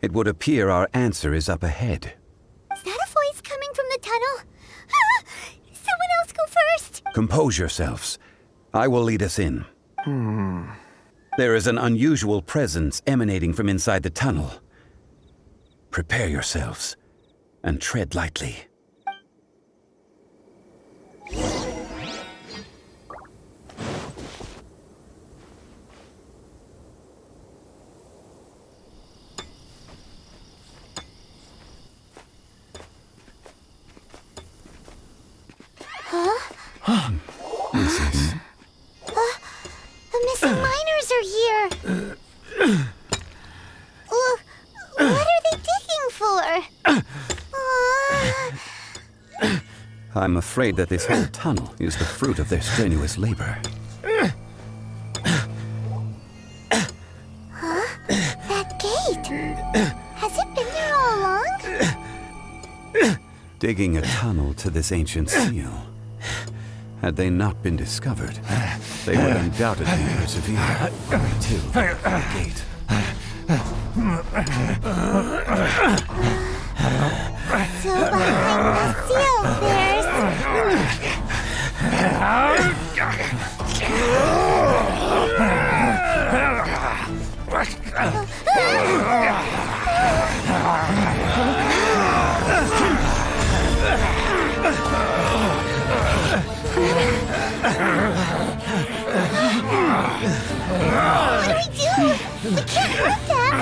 It would appear our answer is up ahead. Is that a voice coming from the tunnel? Someone else go first. Compose yourselves. I will lead us in. There is an unusual presence emanating from inside the tunnel. Prepare yourselves and tread lightly. The missing miners are here. What are they digging for? I'm afraid that this whole tunnel is the fruit of their strenuous labor. That gate. Has it been there all along? Digging a tunnel to this ancient seal. Had they not been discovered, they would undoubtedly persevere until the gate. So behind the seal, there's... What do we do? We can't hurt them.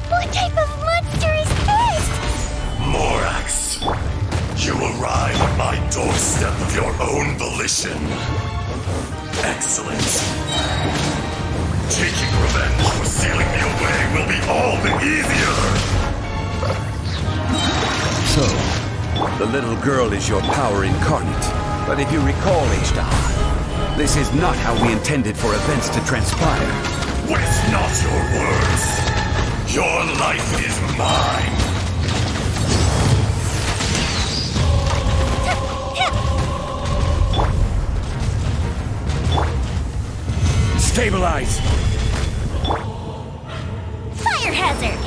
What type of monster is this? Morax, you arrive at my doorstep of your own volition. Excellent. Taking revenge for sealing me away will be all the easier. So, the little girl is your power incarnate. But if you recall, H-Star, this is not how we intended for events to transpire. Waste not your words. Your life is mine. Stabilize. Fire hazard!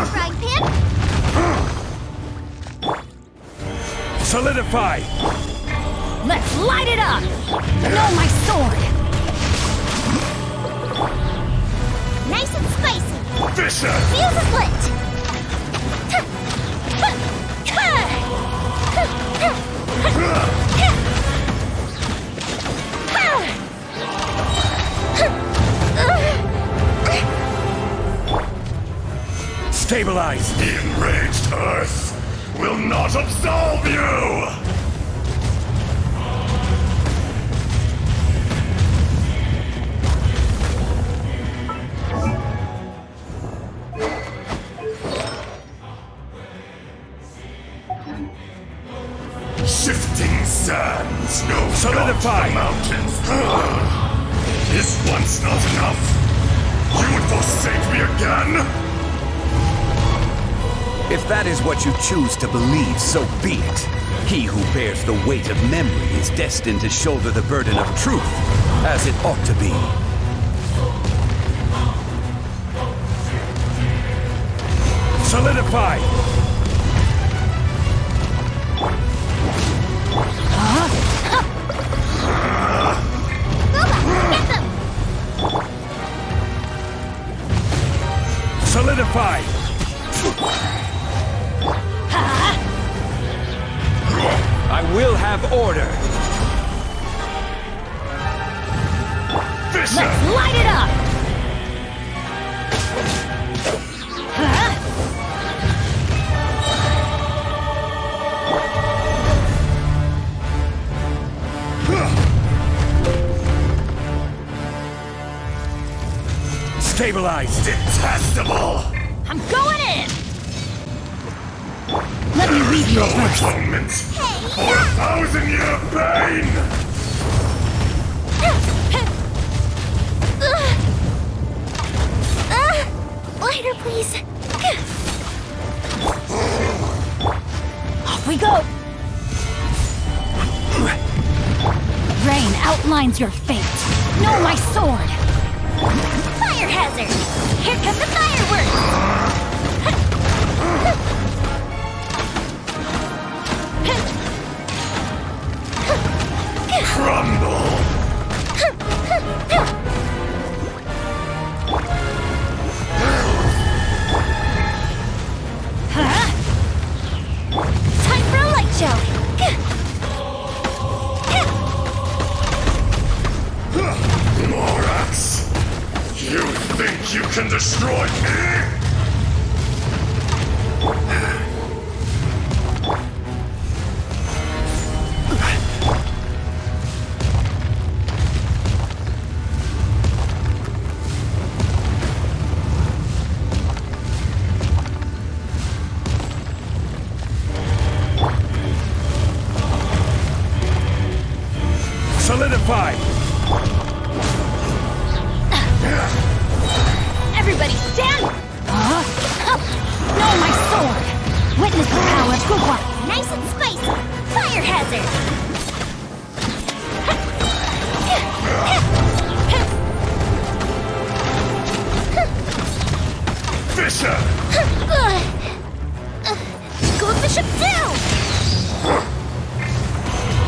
Frying pan! Solidify. Let's light it up! No, my sword! Nice and spicy! Vicious. Fuse is lit! Stabilize. The enraged Earth will not absolve you! Shifting sands, no solidify mountains. Is once not enough? You would forsake me again? If that is what you choose to believe, so be it. He who bears the weight of memory is destined to shoulder the burden of truth, as it ought to be. Solidify! Get them! Solidify! I will have order. Vicious! Let's light it up! Stabilize! Detestable! I'm going in! Let me read you No a verse. atonement for 1,000-year pain! Lighter, please. Off we go! Rain outlines your fate. Know my sword! Fire hazard! Here come the fireworks! Crumble! Time for a light show! Morax! You think you can destroy me? Solidify! Everybody stand! Know my sword! Witness the power of Gugwa! Nice and spicy! Fire hazard! Fisher! Go bishop down!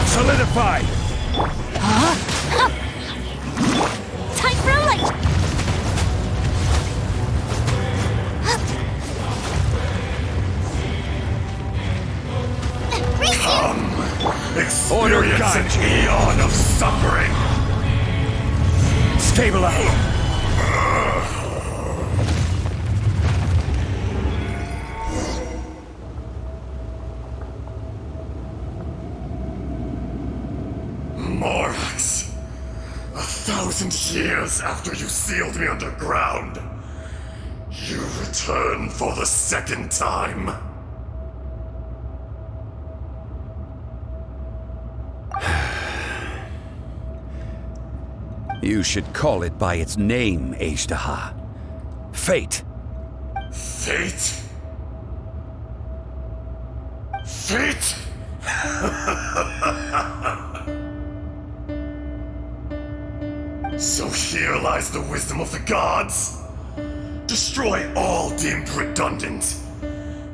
Solidify! Time for a light! Resume! Order Stabilize! Morax, 1,000 years after you sealed me underground, you return for the second time. You should call it by its name, Azhdaha. Fate. Fate? Fate? So here lies the wisdom of the gods. Destroy all deemed redundant.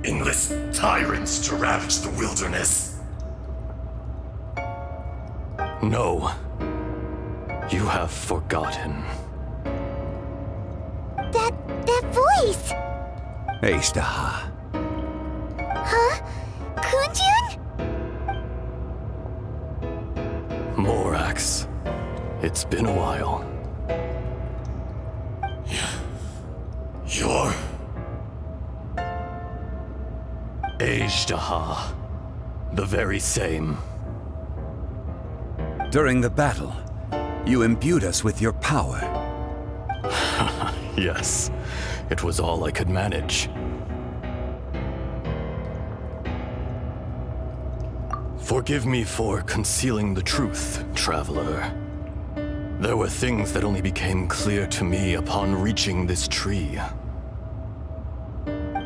Enlist tyrants to ravage the wilderness. No. You have forgotten. That voice! Azhdaha. Huh? Kunjun? Morax. It's been a while. You're... Azhdaha. The very same. During the battle, you imbued us with your power. Yes, it was all I could manage. Forgive me for concealing the truth, traveler. There were things that only became clear to me upon reaching this tree.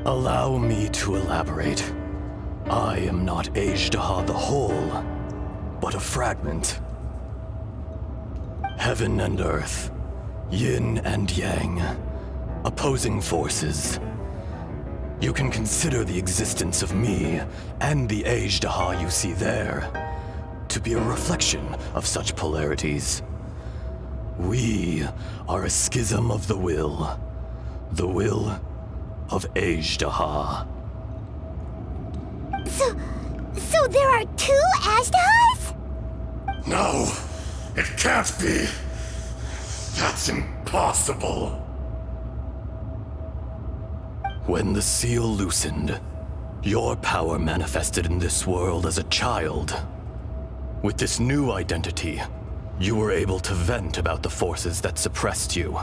Allow me to elaborate. I am not Azhdaha the whole, but a fragment. Heaven and earth, yin and yang, opposing forces. You can consider the existence of me and the Azhdaha you see there to be a reflection of such polarities. We are a schism of the will of Azhdaha. So there are two Azhdahas? No, it can't be. That's impossible. When the seal loosened, your power manifested in this world as a child. With this new identity, you were able to vent about the forces that suppressed you.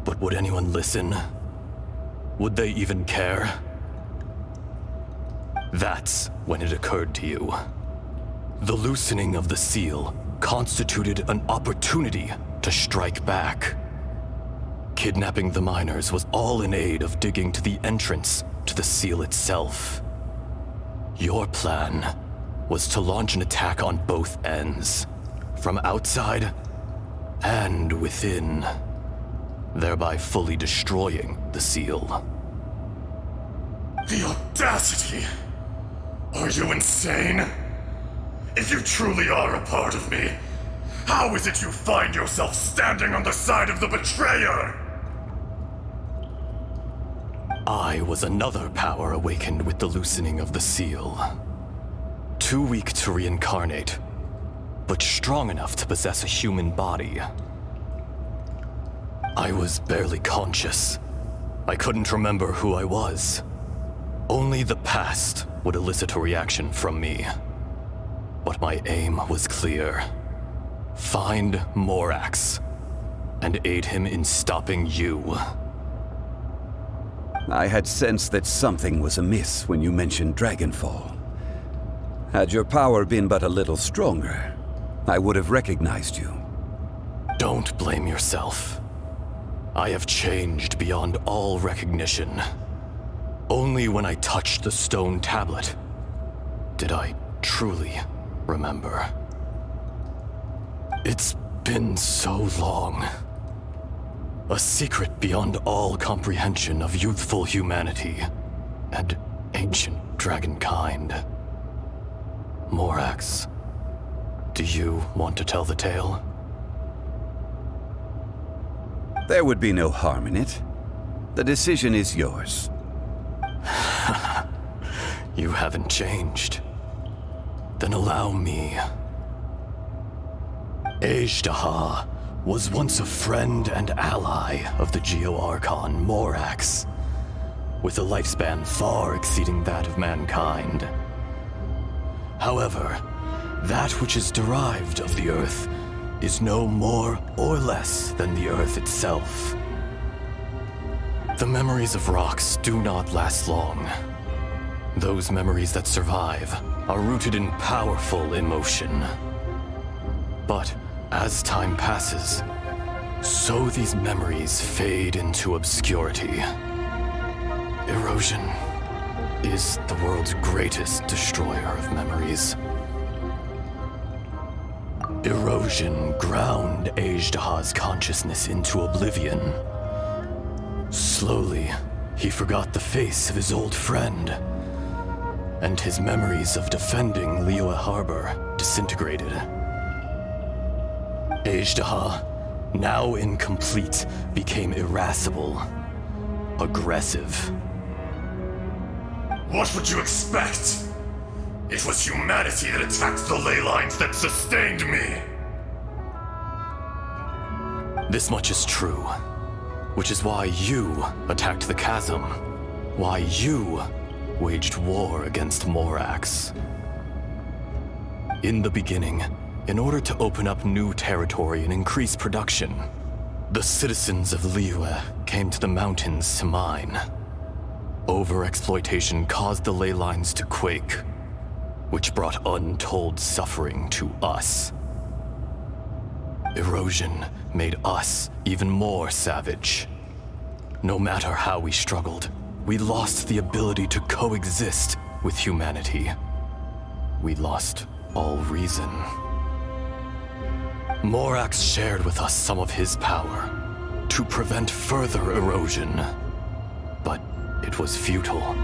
But would anyone listen? Would they even care? That's when it occurred to you. The loosening of the seal constituted an opportunity to strike back. Kidnapping the miners was all in aid of digging to the entrance to the seal itself. Your plan was to launch an attack on both ends, from outside and within, thereby fully destroying the seal. The audacity! Are you insane? If you truly are a part of me, how is it you find yourself standing on the side of the betrayer? I was another power awakened with the loosening of the seal. Too weak to reincarnate, but strong enough to possess a human body. I was barely conscious. I couldn't remember who I was. Only the past would elicit a reaction from me. But my aim was clear. Find Morax, and aid him in stopping you. I had sensed that something was amiss when you mentioned Dragonfall. Had your power been but a little stronger, I would have recognized you. Don't blame yourself. I have changed beyond all recognition. Only when I touched the stone tablet did I truly remember. It's been so long. A secret beyond all comprehension of youthful humanity and ancient dragonkind. Morax, do you want to tell the tale? There would be no harm in it. The decision is yours. You haven't changed. Then allow me. Azhdaha was once a friend and ally of the Geo-Archon Morax, with a lifespan far exceeding that of mankind. However, that which is derived of the Earth is no more or less than the Earth itself. The memories of rocks do not last long. Those memories that survive are rooted in powerful emotion. But as time passes, so these memories fade into obscurity. Erosion is the world's greatest destroyer of memories. Erosion ground Ajdaha's consciousness into oblivion. Slowly, he forgot the face of his old friend, and his memories of defending Liyue Harbor disintegrated. Ajdaha, now incomplete, became irascible, aggressive. What would you expect? It was humanity that attacked the ley lines that sustained me. This much is true, which is why you attacked the chasm, why you waged war against Morax. In the beginning, in order to open up new territory and increase production, the citizens of Liyue came to the mountains to mine. Overexploitation caused the ley lines to quake, which brought untold suffering to us. Erosion made us even more savage. No matter how we struggled, we lost the ability to coexist with humanity. We lost all reason. Morax shared with us some of his power to prevent further erosion, but it was futile.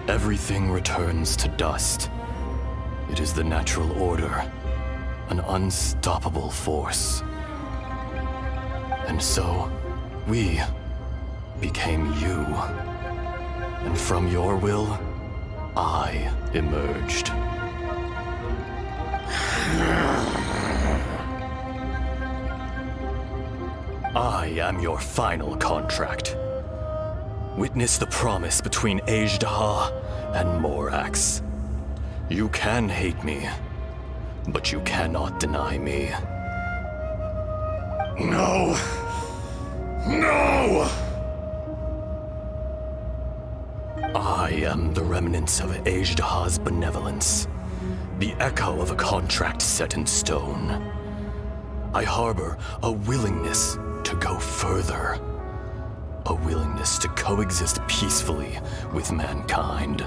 Everything returns to dust. It is the natural order, an unstoppable force. And so, we became you. And from your will, I emerged. I am your final contract. Witness the promise between Ajdaha and Morax. You can hate me, but you cannot deny me. No! No! I am the remnants of Ajdaha's benevolence, the echo of a contract set in stone. I harbor a willingness to go further, a willingness to coexist peacefully with mankind.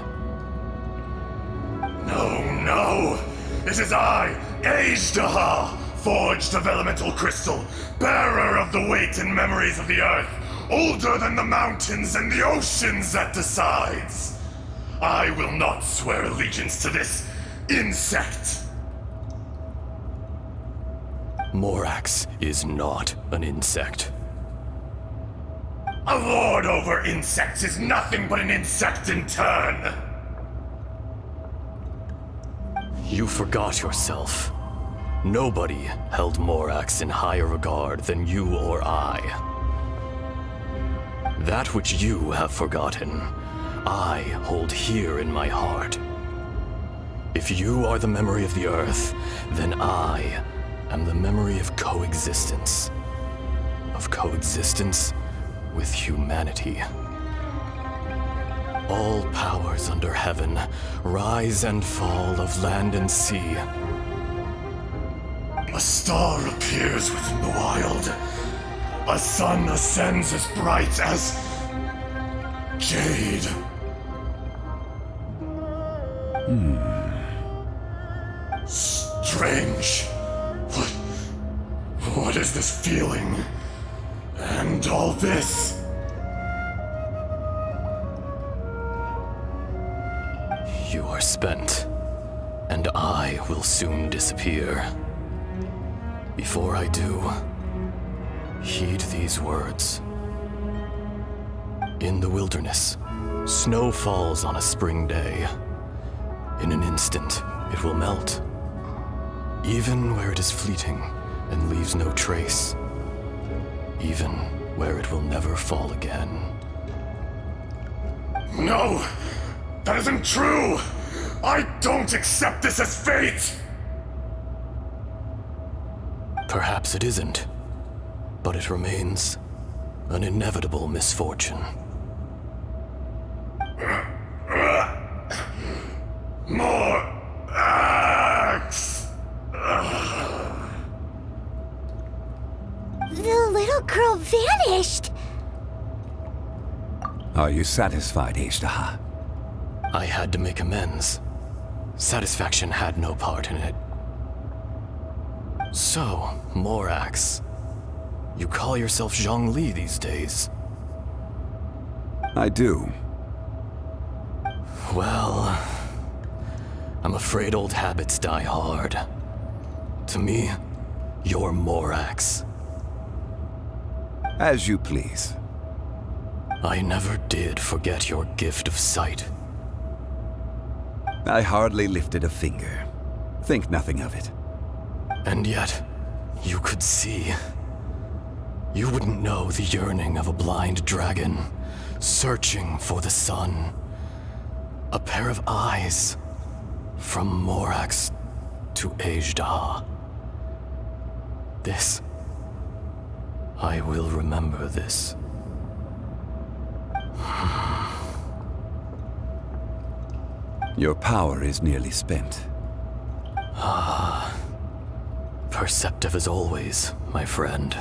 No! It is I, Ajdaha, forged of elemental crystal, bearer of the weight and memories of the earth, older than the mountains and the oceans that decides. I will not swear allegiance to this insect. Morax is not an insect. A lord over insects is nothing but an insect in turn. You forgot yourself. Nobody held Morax in higher regard than you or I. That which you have forgotten, I hold here in my heart. If you are the memory of the Earth, then I am the memory of coexistence. Of coexistence with humanity. All powers under heaven rise and fall of land and sea. A star appears within the wild. A sun ascends as bright as jade. Strange. What is this feeling? And all this? You are spent, and I will soon disappear. Before I do, heed these words. In the wilderness, snow falls on a spring day. In an instant, it will melt. Even where it is fleeting and leaves no trace, even where it will never fall again. No! That isn't true! I don't accept this as fate! Perhaps it isn't, but it remains an inevitable misfortune. More axe! The little girl vanished! Are you satisfied, Ishtaha? I had to make amends. Satisfaction had no part in it. So, Morax, you call yourself Zhongli these days? I do. Well, I'm afraid old habits die hard. To me, you're Morax. As you please. I never did forget your gift of sight. I hardly lifted a finger. Think nothing of it. And yet, you could see. You wouldn't know the yearning of a blind dragon, searching for the sun. A pair of eyes, from Morax to Ejdah. This, I will remember this. Your power is nearly spent. Perceptive as always, my friend.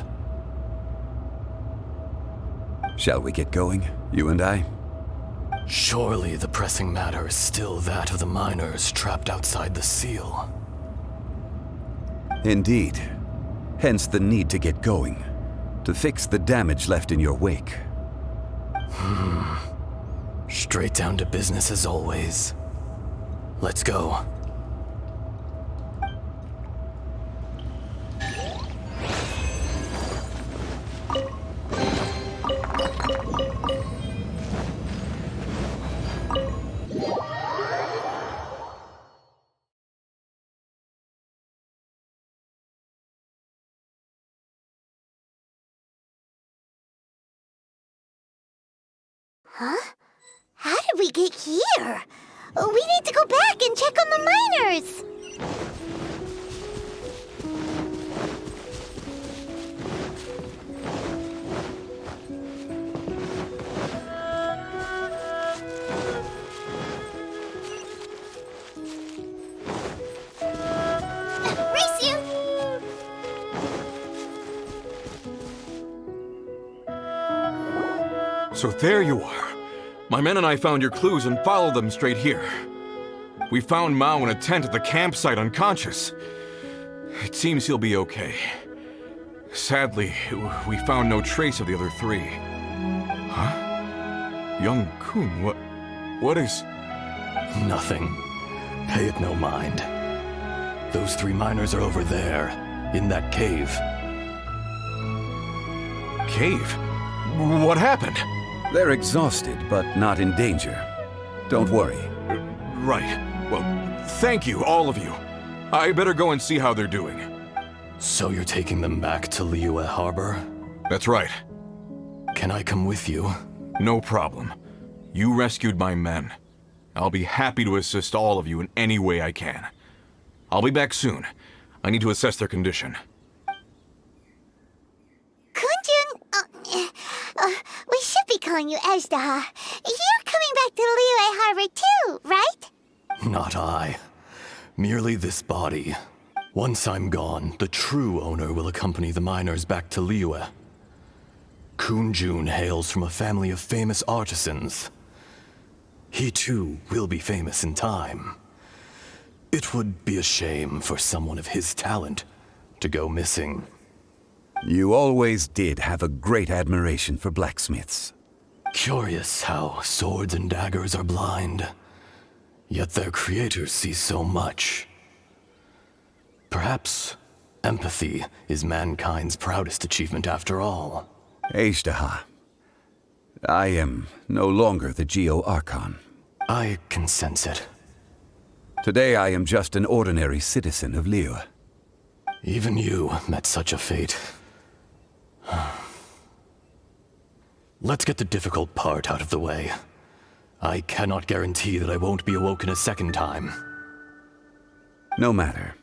Shall we get going, you and I? Surely the pressing matter is still that of the miners trapped outside the seal. Indeed. Hence the need to get going. To fix the damage left in your wake. Straight down to business as always. Let's go. Huh? How did we get here? We need to go back and check on the miners! Race you! So there you are. My men and I found your clues and followed them straight here. We found Mao in a tent at the campsite unconscious. It seems he'll be okay. Sadly, we found no trace of the other three. Huh? Young Kun, what is... Nothing. Pay it no mind. Those three miners are over there, in that cave. Cave? What happened? They're exhausted, but not in danger. Don't worry. Right. Well, thank you, all of you. I better go and see how they're doing. So you're taking them back to Liyue Harbor? That's right. Can I come with you? No problem. You rescued my men. I'll be happy to assist all of you in any way I can. I'll be back soon. I need to assess their condition. Kunjun, we should be calling you Ejdah. You're coming back to Liyue Harbor too, right? Not I. Merely this body. Once I'm gone, the true owner will accompany the miners back to Liyue. Kunjun hails from a family of famous artisans. He too will be famous in time. It would be a shame for someone of his talent to go missing. You always did have a great admiration for blacksmiths. Curious how swords and daggers are blind, yet their creators see so much. Perhaps empathy is mankind's proudest achievement after all. Ejdah, I am no longer the Geo-Archon. I can sense it. Today I am just an ordinary citizen of Liyue. Even you met such a fate. Let's get the difficult part out of the way. I cannot guarantee that I won't be awoken a second time. No matter.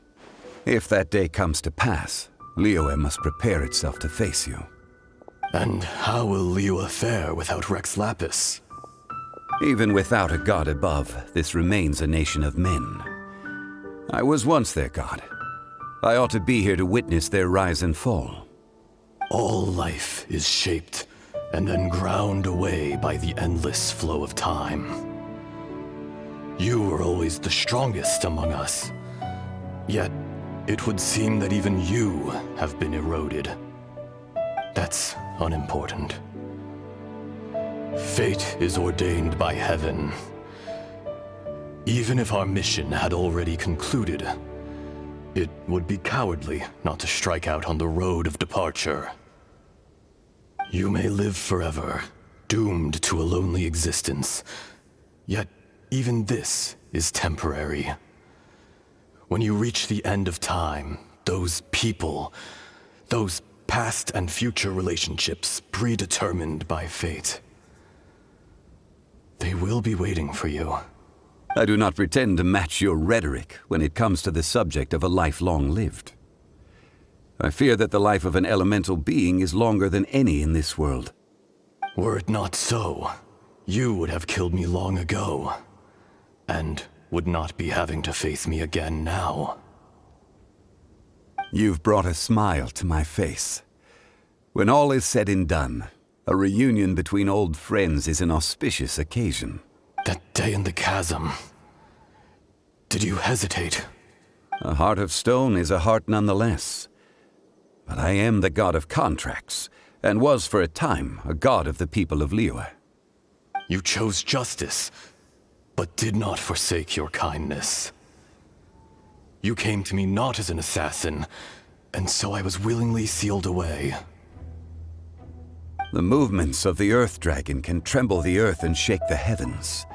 If that day comes to pass, Liyue must prepare itself to face you. And how will Liyue fare without Rex Lapis? Even without a god above, this remains a nation of men. I was once their god. I ought to be here to witness their rise and fall. All life is shaped and then ground away by the endless flow of time. You were always the strongest among us. Yet, it would seem that even you have been eroded. That's unimportant. Fate is ordained by heaven. Even if our mission had already concluded, it would be cowardly not to strike out on the road of departure. You may live forever, doomed to a lonely existence. Yet, even this is temporary. When you reach the end of time, those people, those past and future relationships predetermined by fate, they will be waiting for you. I do not pretend to match your rhetoric when it comes to the subject of a life long lived. I fear that the life of an elemental being is longer than any in this world. Were it not so, you would have killed me long ago, and would not be having to face me again now. You've brought a smile to my face. When all is said and done, a reunion between old friends is an auspicious occasion. That day in the chasm. Did you hesitate? A heart of stone is a heart nonetheless. But I am the god of contracts, and was for a time a god of the people of Liyue. You chose justice, but did not forsake your kindness. You came to me not as an assassin, and so I was willingly sealed away. The movements of the Earth Dragon can tremble the earth and shake the heavens.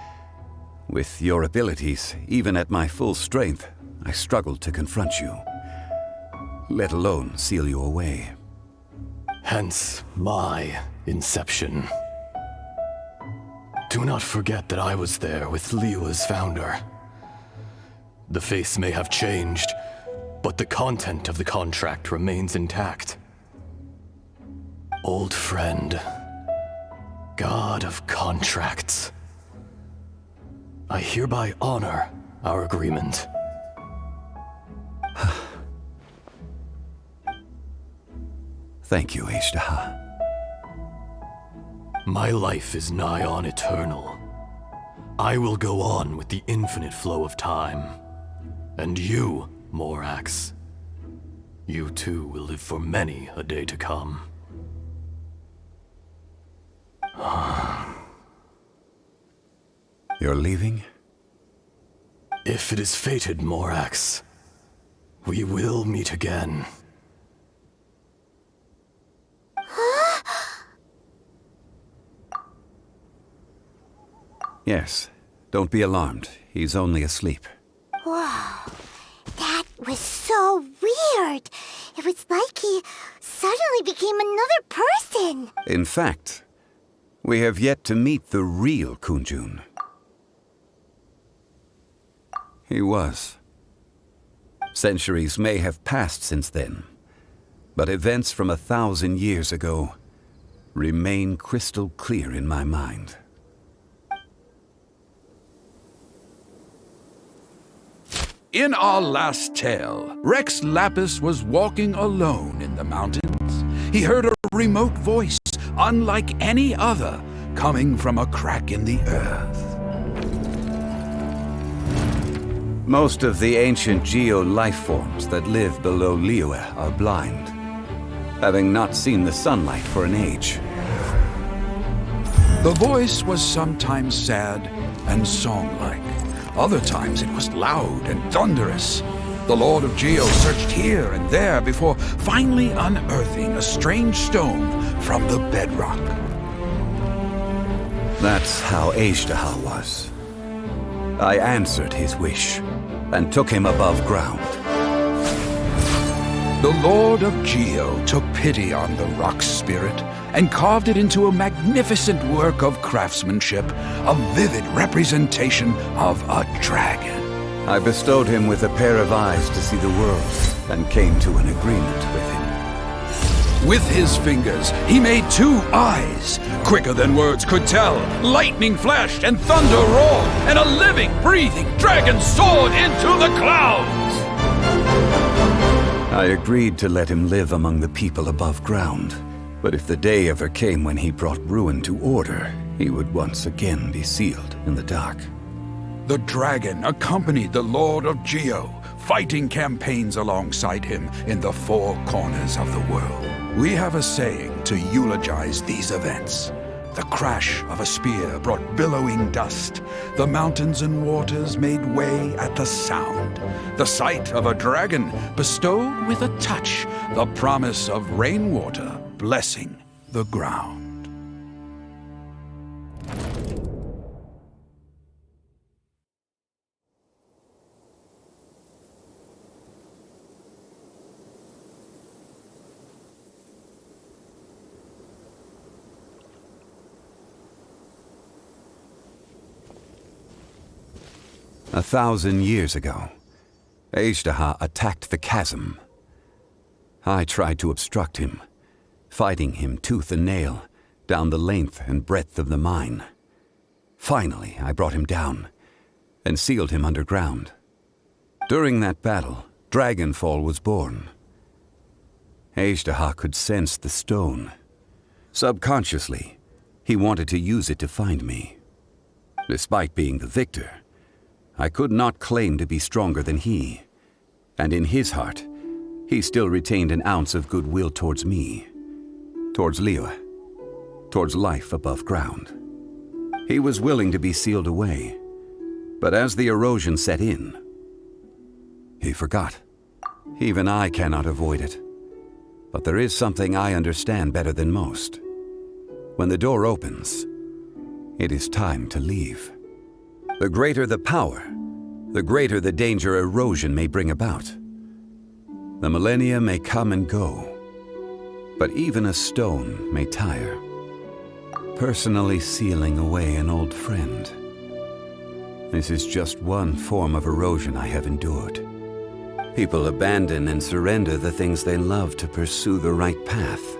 With your abilities, even at my full strength, I struggled to confront you, let alone seal you away. Hence my inception. Do not forget that I was there with Liyue's founder. The face may have changed, but the content of the contract remains intact. Old friend, god of contracts, I hereby honor our agreement. Thank you, Ishtaha. My life is nigh on eternal. I will go on with the infinite flow of time. And you, Morax, you too will live for many a day to come. You're leaving? If it is fated, Morax, we will meet again. Yes. Don't be alarmed. He's only asleep. Whoa. That was so weird. It was like he suddenly became another person. In fact, we have yet to meet the real Kunjun. He was. Centuries may have passed since then, but events from 1,000 years ago remain crystal clear in my mind. In our last tale, Rex Lapis was walking alone in the mountains. He heard a remote voice, unlike any other, coming from a crack in the earth. Most of the ancient geo-life forms that live below Liyue are blind, having not seen the sunlight for an age. The voice was sometimes sad and song-like. Other times it was loud and thunderous. The Lord of Geo searched here and there before finally unearthing a strange stone from the bedrock. That's how Ishtaha was. I answered his wish and took him above ground. The Lord of Geo took pity on the rock spirit and carved it into a magnificent work of craftsmanship, a vivid representation of a dragon. I bestowed him with a pair of eyes to see the world and came to an agreement with him. With his fingers, he made 2 eyes, quicker than words could tell. Lightning flashed and thunder roared, and a living, breathing dragon soared into the clouds. I agreed to let him live among the people above ground, but if the day ever came when he brought ruin to order, he would once again be sealed in the dark. The dragon accompanied the Lord of Geo, fighting campaigns alongside him in the 4 corners of the world. We have a saying to eulogize these events. The crash of a spear brought billowing dust. The mountains and waters made way at the sound. The sight of a dragon bestowed with a touch the promise of rainwater blessing the ground. A 1,000 years ago, Azhdaha attacked the chasm. I tried to obstruct him, fighting him tooth and nail down the length and breadth of the mine. Finally, I brought him down and sealed him underground. During that battle, Dragonfall was born. Azhdaha could sense the stone. Subconsciously, he wanted to use it to find me. Despite being the victor, I could not claim to be stronger than he, and in his heart, he still retained an ounce of goodwill towards me, towards Liyue, towards life above ground. He was willing to be sealed away, but as the erosion set in, he forgot. Even I cannot avoid it, but there is something I understand better than most. When the door opens, it is time to leave. The greater the power, the greater the danger erosion may bring about. The millennia may come and go, but even a stone may tire. Personally sealing away an old friend. This is just one form of erosion I have endured. People abandon and surrender the things they love to pursue the right path.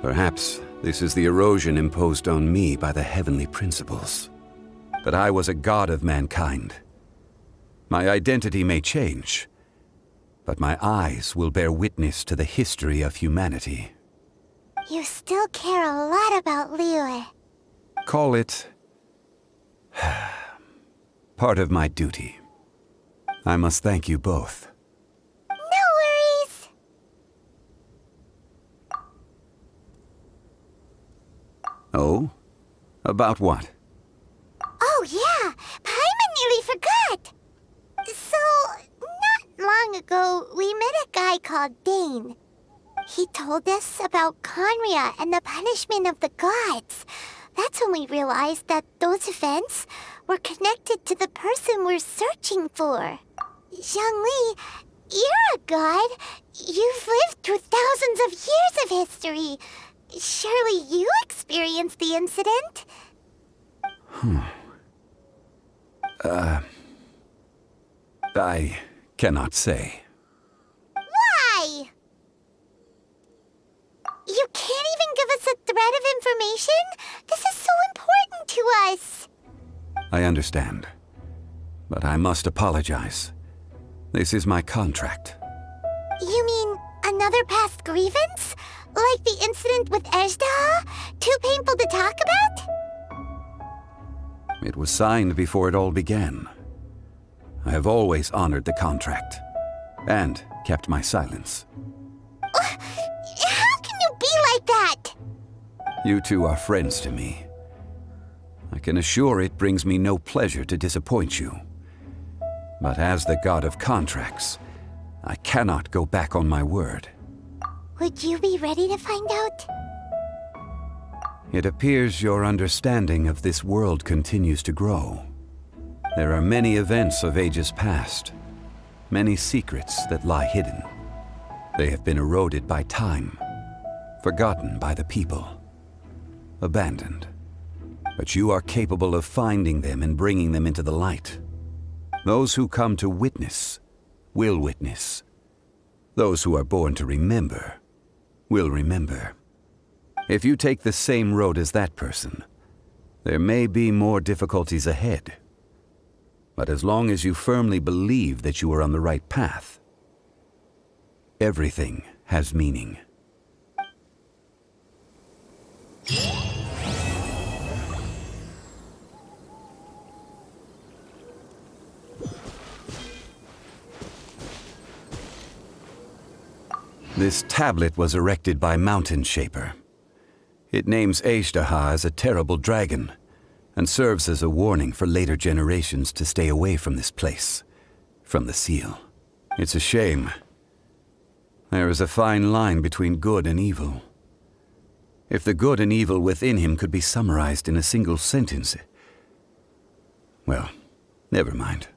Perhaps this is the erosion imposed on me by the heavenly principles. But I was a god of mankind. My identity may change, but my eyes will bear witness to the history of humanity. You still care a lot about Liyue. Call it part of my duty. I must thank you both. No worries. Oh? About what? Oh yeah, Paimon nearly forgot. So, not long ago, we met a guy called Dane. He told us about Conria and the punishment of the gods. That's when we realized that those events were connected to the person we're searching for. Zhongli, you're a god. You've lived through thousands of years of history. Surely you experienced the incident? I cannot say. Why? You can't even give us a thread of information? This is so important to us. I understand, but I must apologize. This is my contract. You mean another past grievance? Like the incident with Azhdaha? Too painful to talk about? It was signed before it all began. I have always honored the contract, and kept my silence. How can you be like that? You two are friends to me. I can assure it brings me no pleasure to disappoint you. But as the god of contracts, I cannot go back on my word. Would you be ready to find out? It appears your understanding of this world continues to grow. There are many events of ages past, many secrets that lie hidden. They have been eroded by time, forgotten by the people, abandoned. But you are capable of finding them and bringing them into the light. Those who come to witness will witness. Those who are born to remember will remember. If you take the same road as that person, there may be more difficulties ahead. But as long as you firmly believe that you are on the right path, everything has meaning. This tablet was erected by Mountain Shaper. It names Azhdaha as a terrible dragon, and serves as a warning for later generations to stay away from this place, from the seal. It's a shame. There is a fine line between good and evil. If the good and evil within him could be summarized in a single sentence... Well, never mind.